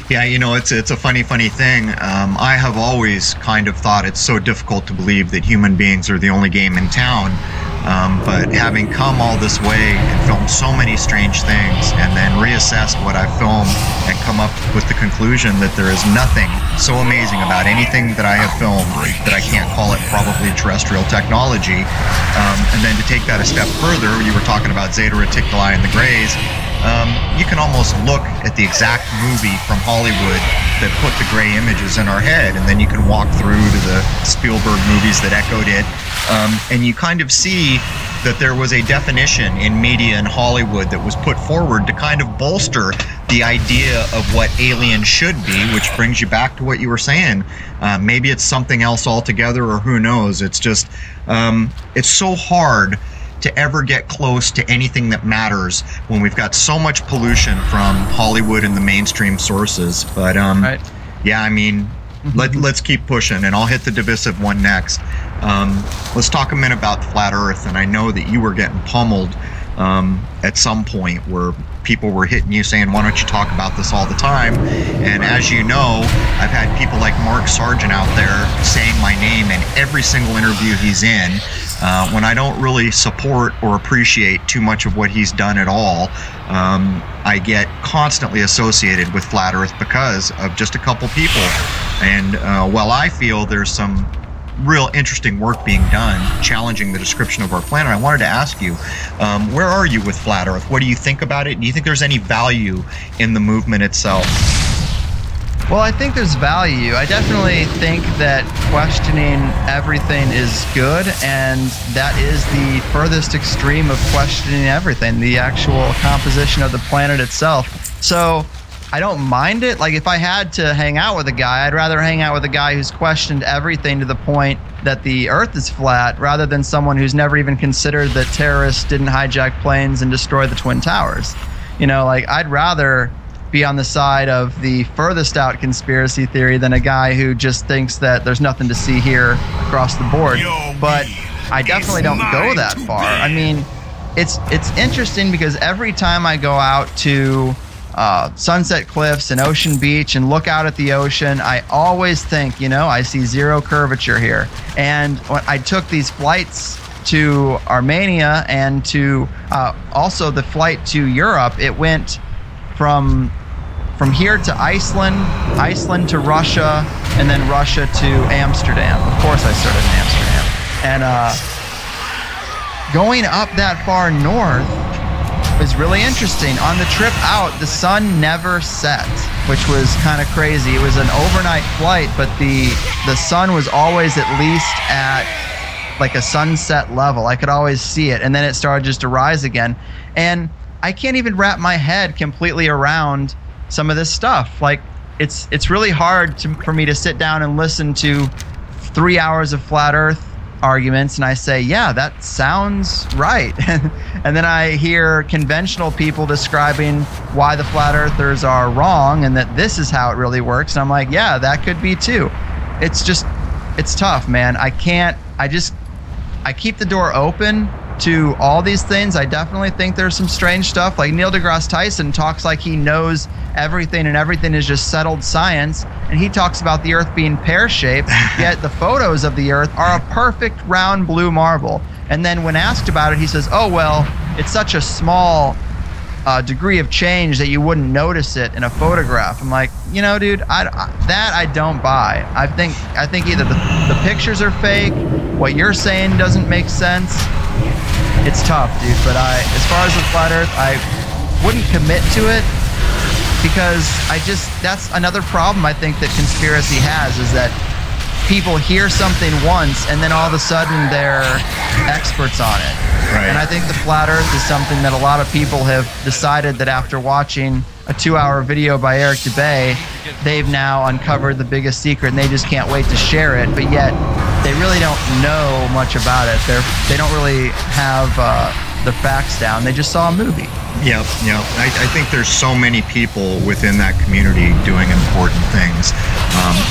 Yeah, you know, it's a funny thing. I have always kind of thought it's so difficult to believe that human beings are the only game in town. But having come all this way and filmed so many strange things, and then reassessed what I've filmed and come up with the conclusion that there is nothing so amazing about anything that I have filmed that I can't call it probably terrestrial technology. And then to take that a step further, you were talking about Zeta Reticuli and the Greys. You can almost look at the exact movie from Hollywood that put the gray images in our head, and then you can walk through to the Spielberg movies that echoed it, and you kind of see that there was a definition in media in Hollywood that was put forward to kind of bolster the idea of what aliens should be, which brings you back to what you were saying. Maybe it's something else altogether, or who knows. It's just, it's so hard to ever get close to anything that matters when we've got so much pollution from Hollywood and the mainstream sources. But right. Yeah, I mean, let's keep pushing, and I'll hit the divisive one next. Let's talk a minute about flat Earth, and I know that you were getting pummeled at some point where people were hitting you saying, "Why don't you talk about this all the time?" And as you know, I've had people like Mark Sargent out there saying my name in every single interview he's in, when I don't really support or appreciate too much of what he's done at all. I get constantly associated with flat Earth because of just a couple people. And while I feel there's some real interesting work being done challenging the description of our planet, I wanted to ask you, where are you with flat Earth? What do you think about it? Do you think there's any value in the movement itself? Well, I think there's value. I definitely think that questioning everything is good, and that is the furthest extreme of questioning everything, the actual composition of the planet itself. So I don't mind it. Like, if I had to hang out with a guy, I'd rather hang out with a guy who's questioned everything to the point that the Earth is flat, rather than someone who's never even considered that terrorists didn't hijack planes and destroy the Twin Towers. You know, like, I'd rather be on the side of the furthest out conspiracy theory than a guy who just thinks that there's nothing to see here across the board. But I definitely don't go that far. I mean, it's interesting because every time I go out to Sunset Cliffs and Ocean Beach and look out at the ocean, I always think, you know, I see zero curvature here. And when I took these flights to Armenia and to also the flight to Europe, it went from here to Iceland, Iceland to Russia, and then Russia to Amsterdam. Of course I started in Amsterdam. And going up that far north was really interesting. On the trip out, the sun never set, which was kind of crazy. It was an overnight flight, but the sun was always at least at like a sunset level. I could always see it, and then it started just to rise again. And I can't even wrap my head completely around some of this stuff. Like, it's really hard for me to sit down and listen to 3 hours of flat Earth arguments and I say, yeah, that sounds right. And then I hear conventional people describing why the flat earthers are wrong and that this is how it really works. And I'm like, yeah, that could be too. It's tough, man. I keep the door open to all these things. I definitely think there's some strange stuff. Like Neil deGrasse Tyson talks like he knows everything and everything is just settled science. And he talks about the Earth being pear-shaped, yet the photos of the Earth are a perfect round blue marble. And then when asked about it, he says, oh, well, it's such a small degree of change that you wouldn't notice it in a photograph. I'm like, you know, dude, that I don't buy. I think either the pictures are fake, what you're saying doesn't make sense. It's tough, dude, but as far as the flat Earth, I wouldn't commit to it because that's another problem I think that conspiracy has, is that people hear something once and then all of a sudden they're experts on it. Right. And I think the flat Earth is something that a lot of people have decided that after watching a 2-hour video by Eric Dubay, they've now uncovered the biggest secret and they just can't wait to share it. But yet they really don't know much about it. They don't really have the facts down. They just saw a movie. Yeah. I think there's so many people within that community doing important things.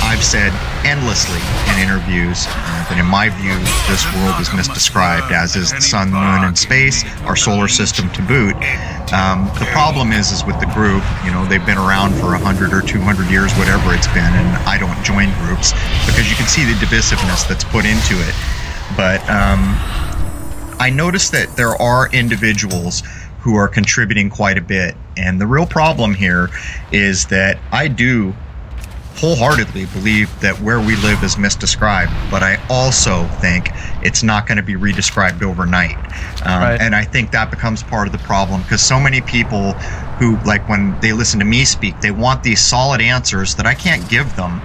I've said endlessly in interviews that in my view, this world is misdescribed, as is the sun, moon, and space, our solar system to boot. The problem is with the group, you know, they've been around for 100 or 200 years, whatever it's been, and I don't join groups because you can see the divisiveness that's put into it. But I noticed that there are individuals who are contributing quite a bit, and the real problem here is that I do wholeheartedly believe that where we live is misdescribed, but I also think it's not going to be redescribed overnight. Right. And I think that becomes part of the problem, because so many people who, like, when they listen to me speak, they want these solid answers that I can't give them.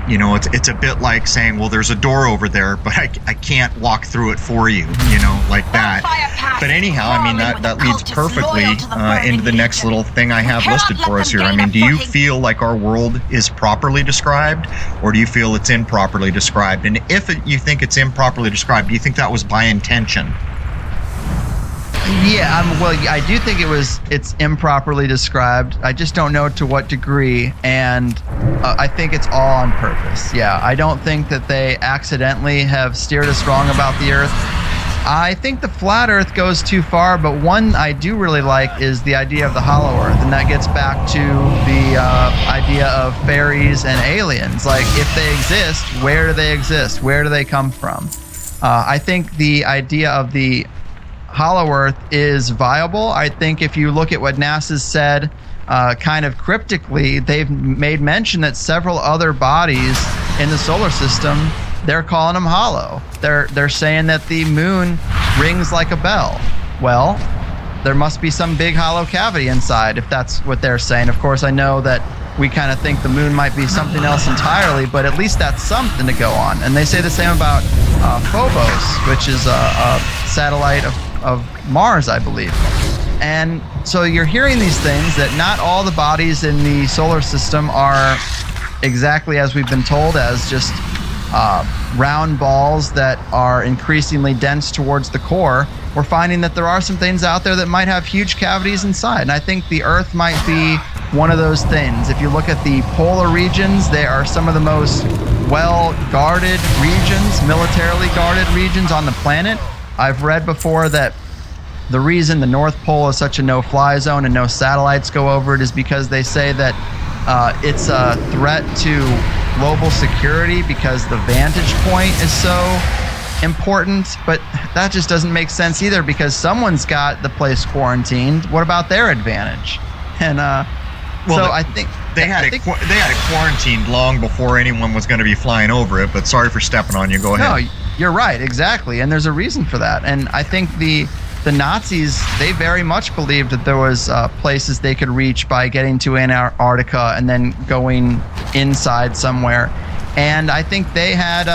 You know, it's a bit like saying, well, there's a door over there, but I can't walk through it for you, you know, like that. But anyhow, I mean, that leads perfectly into the next little thing I have listed for us here. I mean, do you feel like our world is properly described, or do you feel it's improperly described? And if you think it's improperly described, do you think that was by intention? Yeah, well, I do think it's improperly described. I just don't know to what degree, and I think it's all on purpose. Yeah, I don't think that they accidentally have steered us wrong about the Earth. I think the flat Earth goes too far, but one I do really like is the idea of the hollow Earth, and that gets back to the idea of fairies and aliens. Like, if they exist, where do they exist? Where do they come from? I think the idea of the hollow Earth is viable. I think if you look at what NASA's said, kind of cryptically, they've made mention that several other bodies in the solar system, they're calling them hollow. They're saying that the moon rings like a bell. Well, there must be some big hollow cavity inside, if that's what they're saying. Of course, I know that we kind of think the moon might be something else entirely, but at least that's something to go on. And they say the same about Phobos, which is a satellite of Mars, I believe. And so you're hearing these things, that not all the bodies in the solar system are exactly as we've been told, as just round balls that are increasingly dense towards the core. We're finding that there are some things out there that might have huge cavities inside, and I think the Earth might be one of those things. If you look at the polar regions, they are some of the most well-guarded regions, militarily guarded regions on the planet. I've read before that the reason the North Pole is such a no-fly zone and no satellites go over it is because they say that it's a threat to global security because the vantage point is so important. But that just doesn't make sense either, because someone's got the place quarantined. What about their advantage? And well, so I think they had it quarantined long before anyone was going to be flying over it. But sorry for stepping on you. Go ahead. No, You're right, exactly, and there's a reason for that. And I think the Nazis, they very much believed that there was places they could reach by getting to Antarctica and then going inside somewhere. And I think they had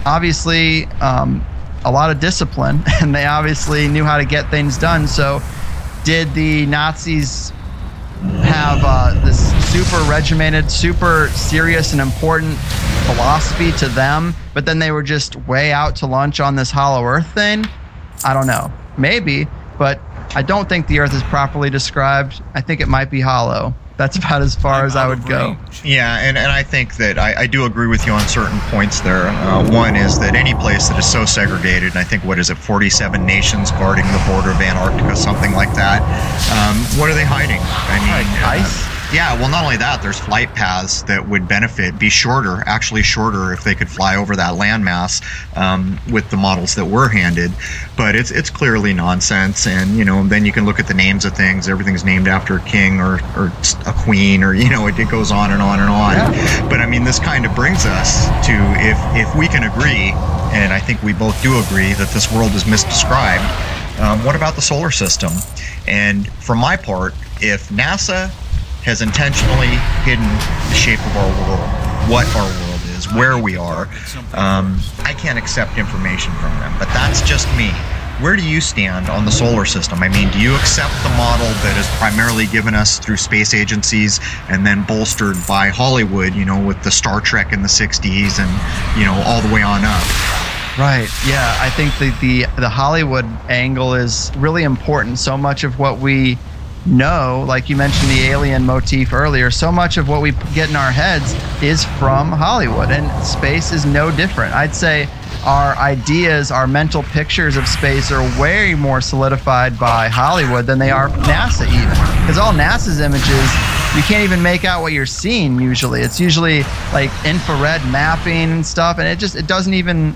obviously a lot of discipline, and they obviously knew how to get things done. So did the Nazis have this super regimented, super serious and important philosophy to them, but then they were just way out to lunch on this hollow earth thing? I don't know. Maybe, but I don't think the earth is properly described. I think it might be hollow. That's about as far as I would go. Yeah, and I think that I do agree with you on certain points there. One is that any place that is so segregated, and I think, what is it, 47 nations guarding the border of Antarctica, something like that, what are they hiding? I mean, ice? Yeah, well, not only that, there's flight paths that would be shorter, actually shorter, if they could fly over that landmass with the models that were handed. But it's clearly nonsense, and then you can look at the names of things. Everything's named after a king or a queen, or it goes on and on and on. Yeah. But I mean, this kind of brings us to, if we can agree, and I think we both do agree, that this world is misdescribed. What about the solar system? And for my part, if NASA has intentionally hidden the shape of our world, what our world is, where we are, I can't accept information from them. But that's just me. Where do you stand on the solar system? I mean, do you accept the model that is primarily given us through space agencies and then bolstered by Hollywood, with the Star Trek in the 60s and, all the way on up? Right. Yeah, I think the Hollywood angle is really important. So much of what we know, like you mentioned the alien motif earlier, so much of what we get in our heads is from Hollywood, and space is no different. I'd say our ideas, our mental pictures of space are way more solidified by Hollywood than they are NASA even. Because all NASA's images, you can't even make out what you're seeing usually. It's usually like infrared mapping and stuff, and it doesn't even,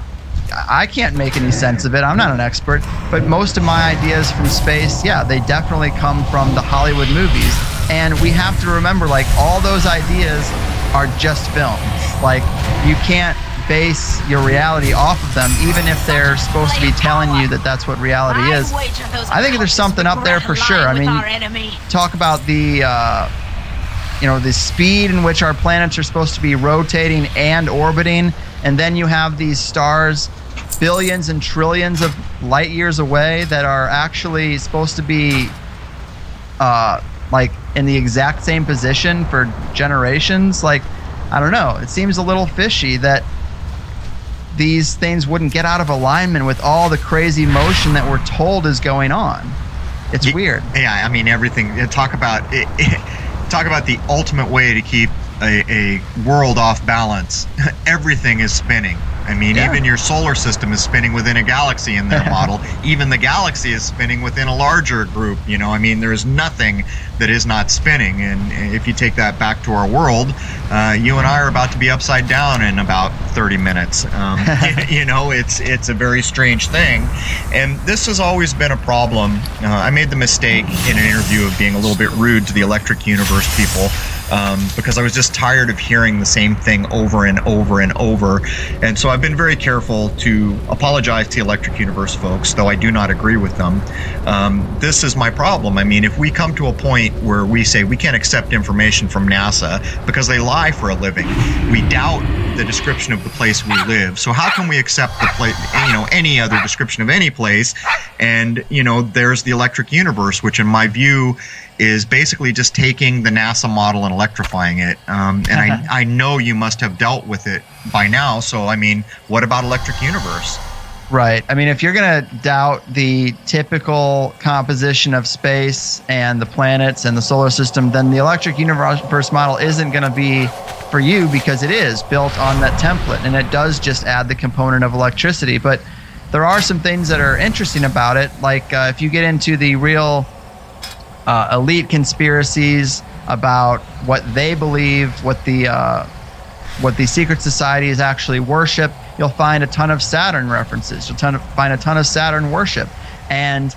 I can't make any sense of it. I'm not an expert, but most of my ideas from space, yeah, they definitely come from the Hollywood movies. And we have to remember, like, all those ideas are just films. Like, you can't base your reality off of them, even if they're supposed to be telling you that that's what reality is. I think there's something up there for sure. I mean, talk about the the speed in which our planets are supposed to be rotating and orbiting, and then you have these stars billions and trillions of light years away that are actually supposed to be like in the exact same position for generations. Like, I don't know, it seems a little fishy that these things wouldn't get out of alignment with all the crazy motion that we're told is going on. It's weird. Yeah, I mean, everything. Talk about the ultimate way to keep a world off balance. Everything is spinning. I mean, even your solar system is spinning within a galaxy in their model. Even the galaxy is spinning within a larger group. I mean, there is nothing that is not spinning. And if you take that back to our world, you and I are about to be upside down in about 30 minutes. It's a very strange thing. And this has always been a problem. I made the mistake in an interview of being a little bit rude to the Electric Universe people. Because I was just tired of hearing the same thing over and over and over. And so I've been very careful to apologize to the Electric Universe folks, though I do not agree with them. This is my problem. I mean, if we come to a point where we say we can't accept information from NASA because they lie for a living, we doubt the description of the place we live. So how can we accept the place, any other description of any place? And, there's the Electric Universe, which in my view is basically just taking the NASA model and electrifying it. And I know you must have dealt with it by now. So, I mean, what about Electric Universe? Right. I mean, if you're going to doubt the typical composition of space and the planets and the solar system, then the Electric Universe model isn't going to be for you, because it is built on that template, and it does just add the component of electricity. But there are some things that are interesting about it, like if you get into the real elite conspiracies about what they believe, what the secret societies actually worship, you'll find a ton of Saturn references. You'll find a ton of Saturn worship. And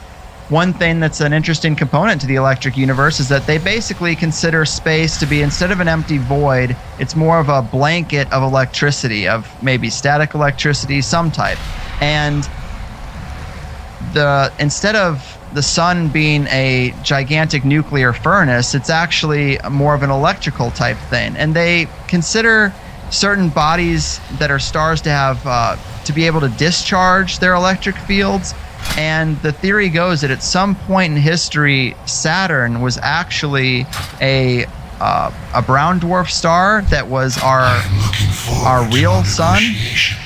one thing that's an interesting component to the electric universe is that they basically consider space to be, instead of an empty void, it's more of a blanket of electricity, of maybe static electricity, some type. And instead of the sun being a gigantic nuclear furnace, it's actually more of an electrical type thing. And they consider certain bodies that are stars to have to be able to discharge their electric fields. And the theory goes that at some point in history, Saturn was actually a brown dwarf star that was our real sun,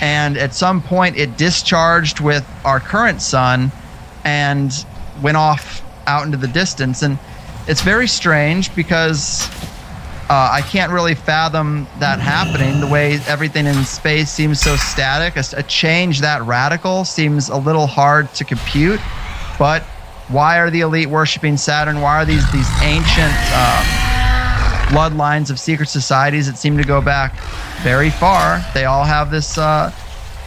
and at some point it discharged with our current sun and went off out into the distance. And it's very strange because I can't really fathom that happening, the way everything in space seems so static. A change that radical seems a little hard to compute. But why are the elite worshiping Saturn? Why are these ancient bloodlines of secret societies that seem to go back very far? They all have this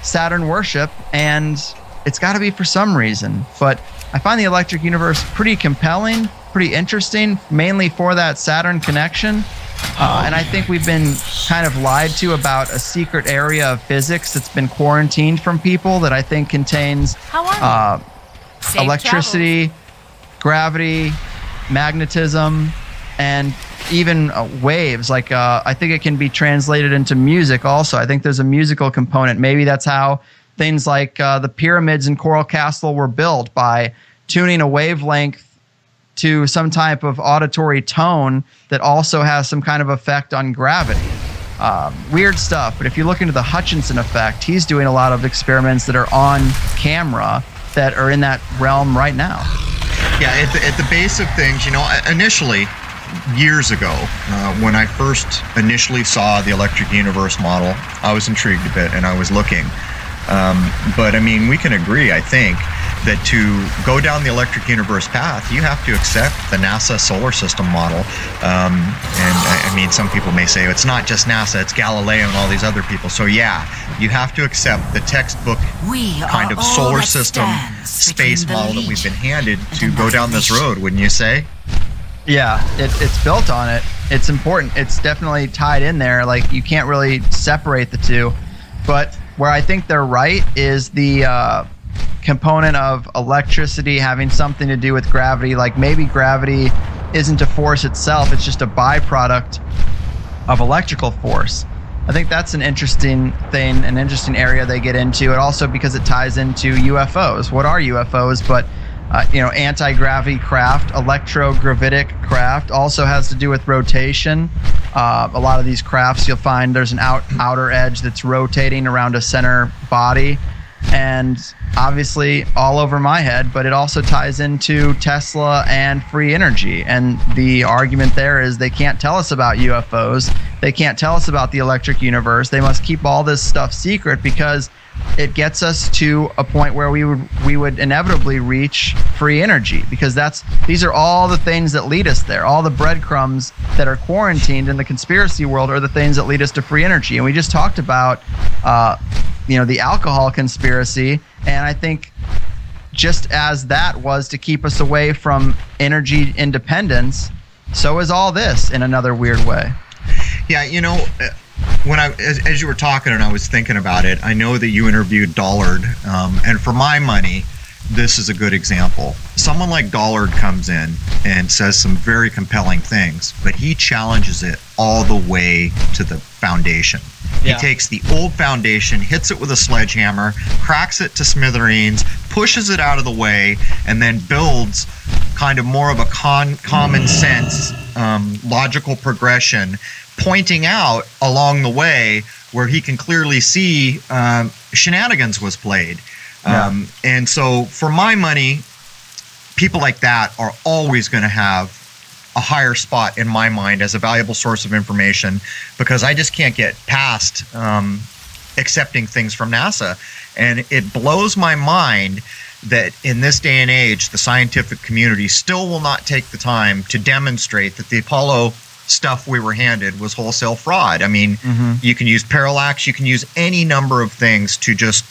Saturn worship, and it's got to be for some reason. But I find the electric universe pretty compelling, pretty interesting, mainly for that Saturn connection. And I think we've been kind of lied to about a secret area of physics that's been quarantined from people that I think contains electricity, gravity, magnetism, and even waves. Like I think it can be translated into music also. I think there's a musical component. Maybe that's how things like the pyramids in Coral Castle were built, by tuning a wavelength to some type of auditory tone that also has some kind of effect on gravity. Weird stuff, but if you look into the Hutchinson effect, he's doing a lot of experiments that are on camera that are in that realm right now. Yeah, at the base of things, you know, initially, years ago, when I first initially saw the electric universe model, I was intrigued a bit and I was looking. But I mean, we can agree, I think, that to go down the electric universe path, you have to accept the NASA solar system model. And I mean, some people may say it's not just NASA, it's Galileo and all these other people. So yeah, you have to accept the textbook kind of solar system space model that we've been handed to go down this road, wouldn't you say? Yeah, it's built on it. It's important. It's definitely tied in there. Like, you can't really separate the two. But where I think they're right is the component of electricity having something to do with gravity. Like, maybe gravity isn't a force itself, it's just a byproduct of electrical force. I think that's an interesting thing, an interesting area they get into. It also, because it ties into UFOs. What are UFOs? But you know, anti-gravity craft, electrogravitic craft, also has to do with rotation. A lot of these crafts, you'll find there's an outer edge that's rotating around a center body. And obviously all over my head, but it also ties into Tesla and free energy. And the argument there is they can't tell us about UFOs. They can't tell us about the electric universe. They must keep all this stuff secret because it gets us to a point where we would inevitably reach free energy, because these are all the things that lead us there. All the breadcrumbs that are quarantined in the conspiracy world are the things that lead us to free energy. And we just talked about you know, the alcohol conspiracy, and I think just as that was to keep us away from energy independence, so is all this in another weird way. Yeah, you know, when as you were talking and I was thinking about it, I know that you interviewed Dollard, and for my money, this is a good example. Someone like Dollard comes in and says some very compelling things, but he challenges it all the way to the foundation. Yeah. He takes the old foundation, hits it with a sledgehammer, cracks it to smithereens, pushes it out of the way, and then builds kind of more of a common sense, logical progression, pointing out along the way where he can clearly see shenanigans was played. Yeah. And so for my money, people like that are always going to have a higher spot in my mind as a valuable source of information, because I just can't get past accepting things from NASA. And it blows my mind that in this day and age, the scientific community still will not take the time to demonstrate that the Apollo stuff we were handed was wholesale fraud. I mean, you can use parallax, you can use any number of things to just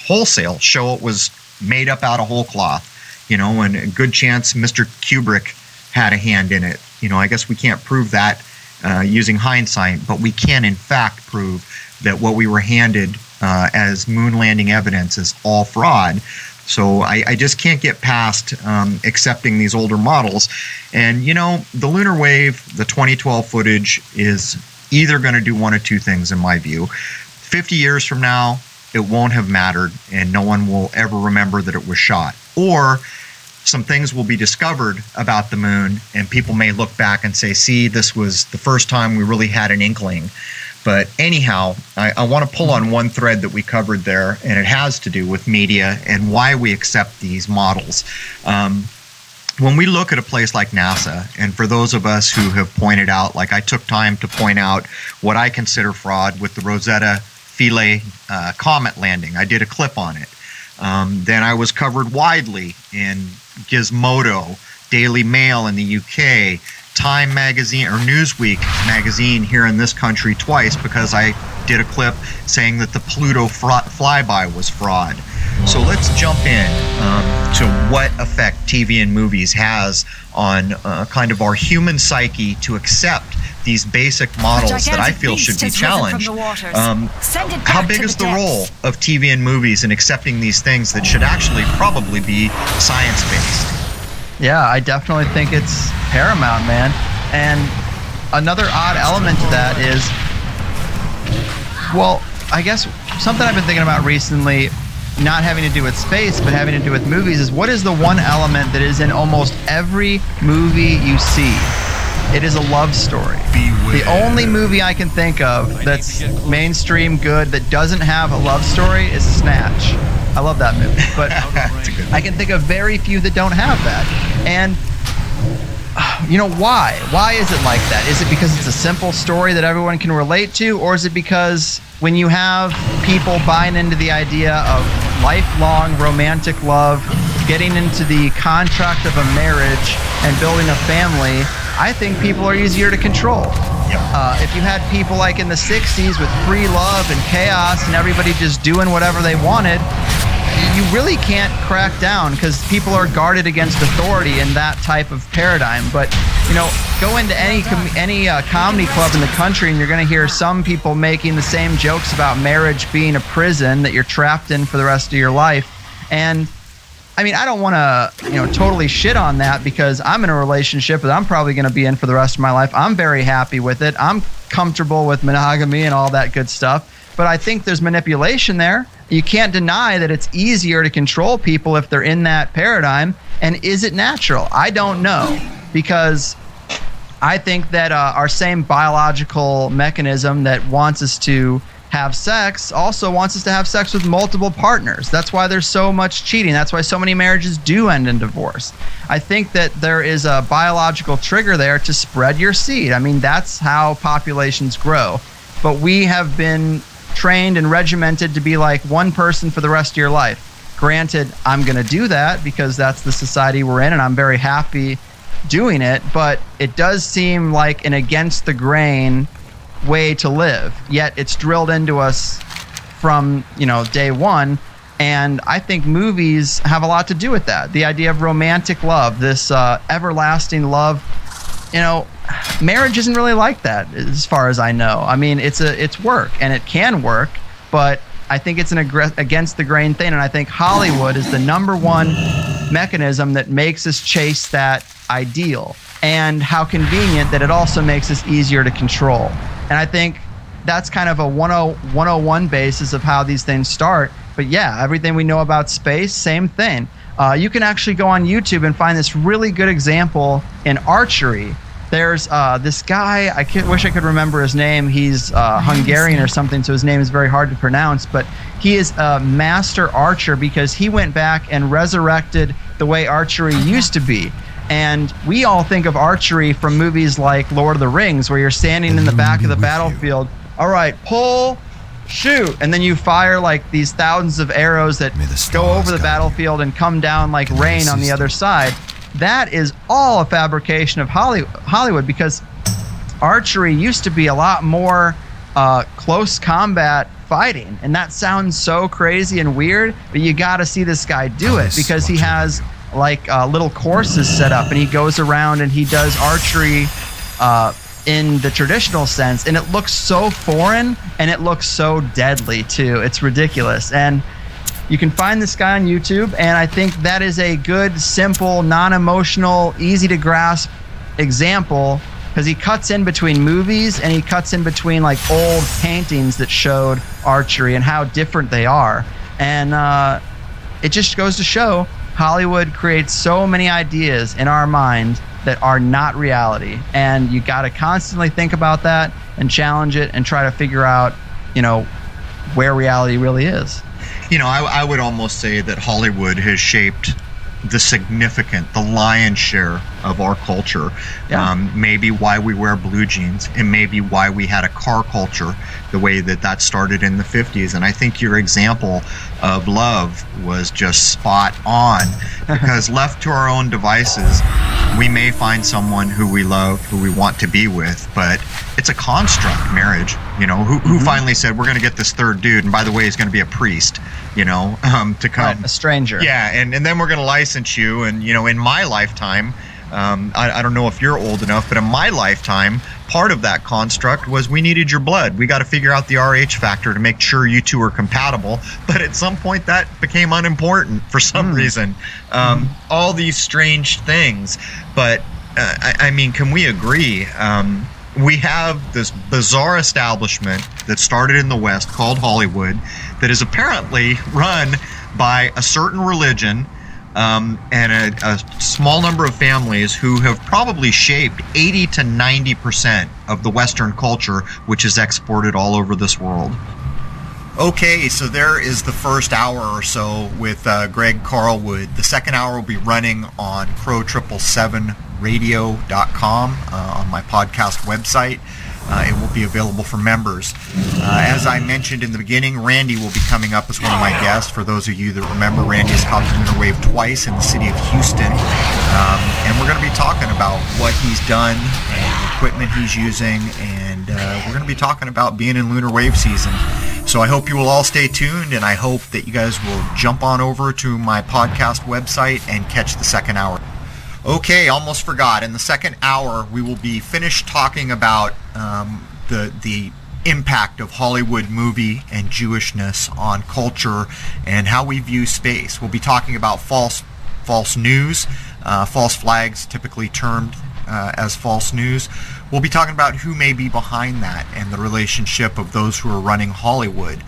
wholesale show it was made up out of whole cloth. you know, and a good chance Mr. Kubrick had a hand in it. You know, I guess we can't prove that using hindsight, but we can in fact prove that what we were handed as moon landing evidence is all fraud. So I just can't get past accepting these older models. And, you know, the lunar wave, the 2012 footage is either going to do one of two things in my view. 50 years from now, it won't have mattered and no one will ever remember that it was shot. Or some things will be discovered about the moon and people may look back and say, see, this was the first time we really had an inkling. But anyhow, I want to pull on one thread that we covered there, and it has to do with media and why we accept these models. When we look at a place like NASA, and for those of us who have pointed out, like I took time to point out what I consider fraud with the Rosetta Philae comet landing. I did a clip on it. Then I was covered widely in Gizmodo, Daily Mail in the UK, Time magazine or Newsweek magazine here in this country twice because I did a clip saying that the Pluto flyby was fraud. So let's jump in to what effect TV and movies has on kind of our human psyche to accept these basic models that I feel should be challenged. How big is the role of TV and movies in accepting these things that should actually probably be science-based? Yeah, I definitely think it's paramount, man. And another odd element to that is, well, I guess something I've been thinking about recently, not having to do with space, but having to do with movies, is what is the one element that is in almost every movie you see? It is a love story. The only movie I can think of that's mainstream good that doesn't have a love story is Snatch. I love that movie, but I can think of very few that don't have that. And, you know, why? Why is it like that? Is it because it's a simple story that everyone can relate to? Or is it because when you have people buying into the idea of lifelong romantic love, getting into the contract of a marriage and building a family, I think people are easier to control. If you had people like in the 60s with free love and chaos and everybody just doing whatever they wanted, you really can't crack down because people are guarded against authority in that type of paradigm. But, you know, go into any comedy club in the country and you're going to hear some people making the same jokes about marriage being a prison that you're trapped in for the rest of your life. And I mean, I don't want to, you know, totally shit on that because I'm in a relationship that I'm probably going to be in for the rest of my life. I'm very happy with it. I'm comfortable with monogamy and all that good stuff. But I think there's manipulation there. You can't deny that it's easier to control people if they're in that paradigm. And is it natural? I don't know, because I think that our same biological mechanism that wants us to have sex also wants us to have sex with multiple partners. That's why there's so much cheating. That's why so many marriages do end in divorce. I think that there is a biological trigger there to spread your seed. I mean, that's how populations grow. But we have been trained and regimented to be like one person for the rest of your life. Granted, I'm going to do that because that's the society we're in and I'm very happy doing it, but it does seem like an against the grain way to live, yet it's drilled into us from, you know, day one. And I think movies have a lot to do with that. The idea of romantic love, this everlasting love. You know, marriage isn't really like that as far as I know. I mean, it's work and it can work, but I think it's an against the grain thing. And I think Hollywood is the #1 mechanism that makes us chase that ideal, and how convenient that it also makes us easier to control. And I think that's kind of a 101 basis of how these things start. But yeah, everything we know about space, same thing. You can actually go on YouTube and find this really good example in archery. There's this guy, wish I could remember his name. He's Hungarian or something, so his name is very hard to pronounce. But he is a master archer because he went back and resurrected the way archery used to be. And we all think of archery from movies like Lord of the Rings, where you're standing in the back of the battlefield. All right, pull, shoot. And then you fire like these thousands of arrows that go over the battlefield and come down like rain on the other side. That is all a fabrication of Hollywood, because archery used to be a lot more close combat fighting. And that sounds so crazy and weird, but you got to see this guy do it because he has like little courses set up, and he goes around and he does archery in the traditional sense, and it looks so foreign and it looks so deadly too. It's ridiculous. And you can find this guy on YouTube, and I think that is a good, simple, non-emotional, easy to grasp example, because he cuts in between movies and he cuts in between like old paintings that showed archery and how different they are. And it just goes to show Hollywood creates so many ideas in our mind that are not reality, and you got to constantly think about that and challenge it and try to figure out, you know, where reality really is. You know, I would almost say that Hollywood has shaped the lion's share of our culture. Yeah. Maybe why we wear blue jeans, and maybe why we had a car culture the way that started in the 50s. And I think your example of love was just spot on, because left to our own devices, we may find someone who we love, who we want to be with, but it's a construct, marriage. You know, who finally said, we're going to get this third dude, and by the way, he's going to be a priest, you know, to come. Right, a stranger. Yeah, and then we're going to license you. And, you know, in my lifetime, I don't know if you're old enough, but in my lifetime, part of that construct was we needed your blood. We got to figure out the RH factor to make sure you two are compatible. But at some point, that became unimportant for some reason. All these strange things. But, I mean, can we agree? We have this bizarre establishment that started in the West called Hollywood that is apparently run by a certain religion, and a small number of families who have probably shaped 80 to 90% of the Western culture, which is exported all over this world. Okay, so there is the first hour or so with Greg Carlwood. The second hour will be running on Crow777radio.com on my podcast website. It will be available for members. As I mentioned in the beginning, Randy will be coming up as one of my guests. For those of you that remember, Randy has hopped lunar wave twice in the city of Houston. And we're going to be talking about what he's done and the equipment he's using, and we're going to be talking about being in lunar wave season. So I hope you will all stay tuned, and I hope that you guys will jump on over to my podcast website and catch the second hour. Okay, almost forgot. In the second hour, we will be finished talking about the impact of Hollywood movie and Jewishness on culture and how we view space. We'll be talking about false news, false flags, typically termed as false news. We'll be talking about who may be behind that and the relationship of those who are running Hollywood.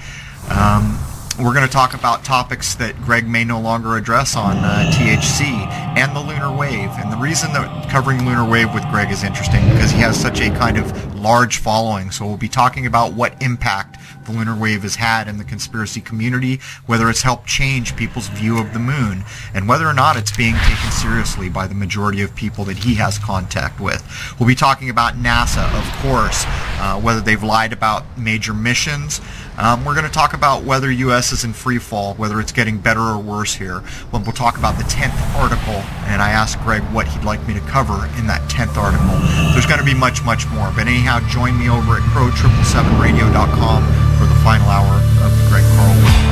We're going to talk about topics that Greg may no longer address on THC and the lunar wave. And the reason that covering lunar wave with Greg is interesting because he has such a kind of large following. So we'll be talking about what impact the lunar wave has had in the conspiracy community, whether it's helped change people's view of the moon, and whether or not it's being taken seriously by the majority of people that he has contact with. We'll be talking about NASA, of course, whether they've lied about major missions. We're going to talk about whether U.S. is in free fall, whether it's getting better or worse here. We'll talk about the 10th article, and I asked Greg what he'd like me to cover in that 10th article. There's going to be much, much more. But anyhow, join me over at Crow777radio.com for the final hour of the Greg Carlwood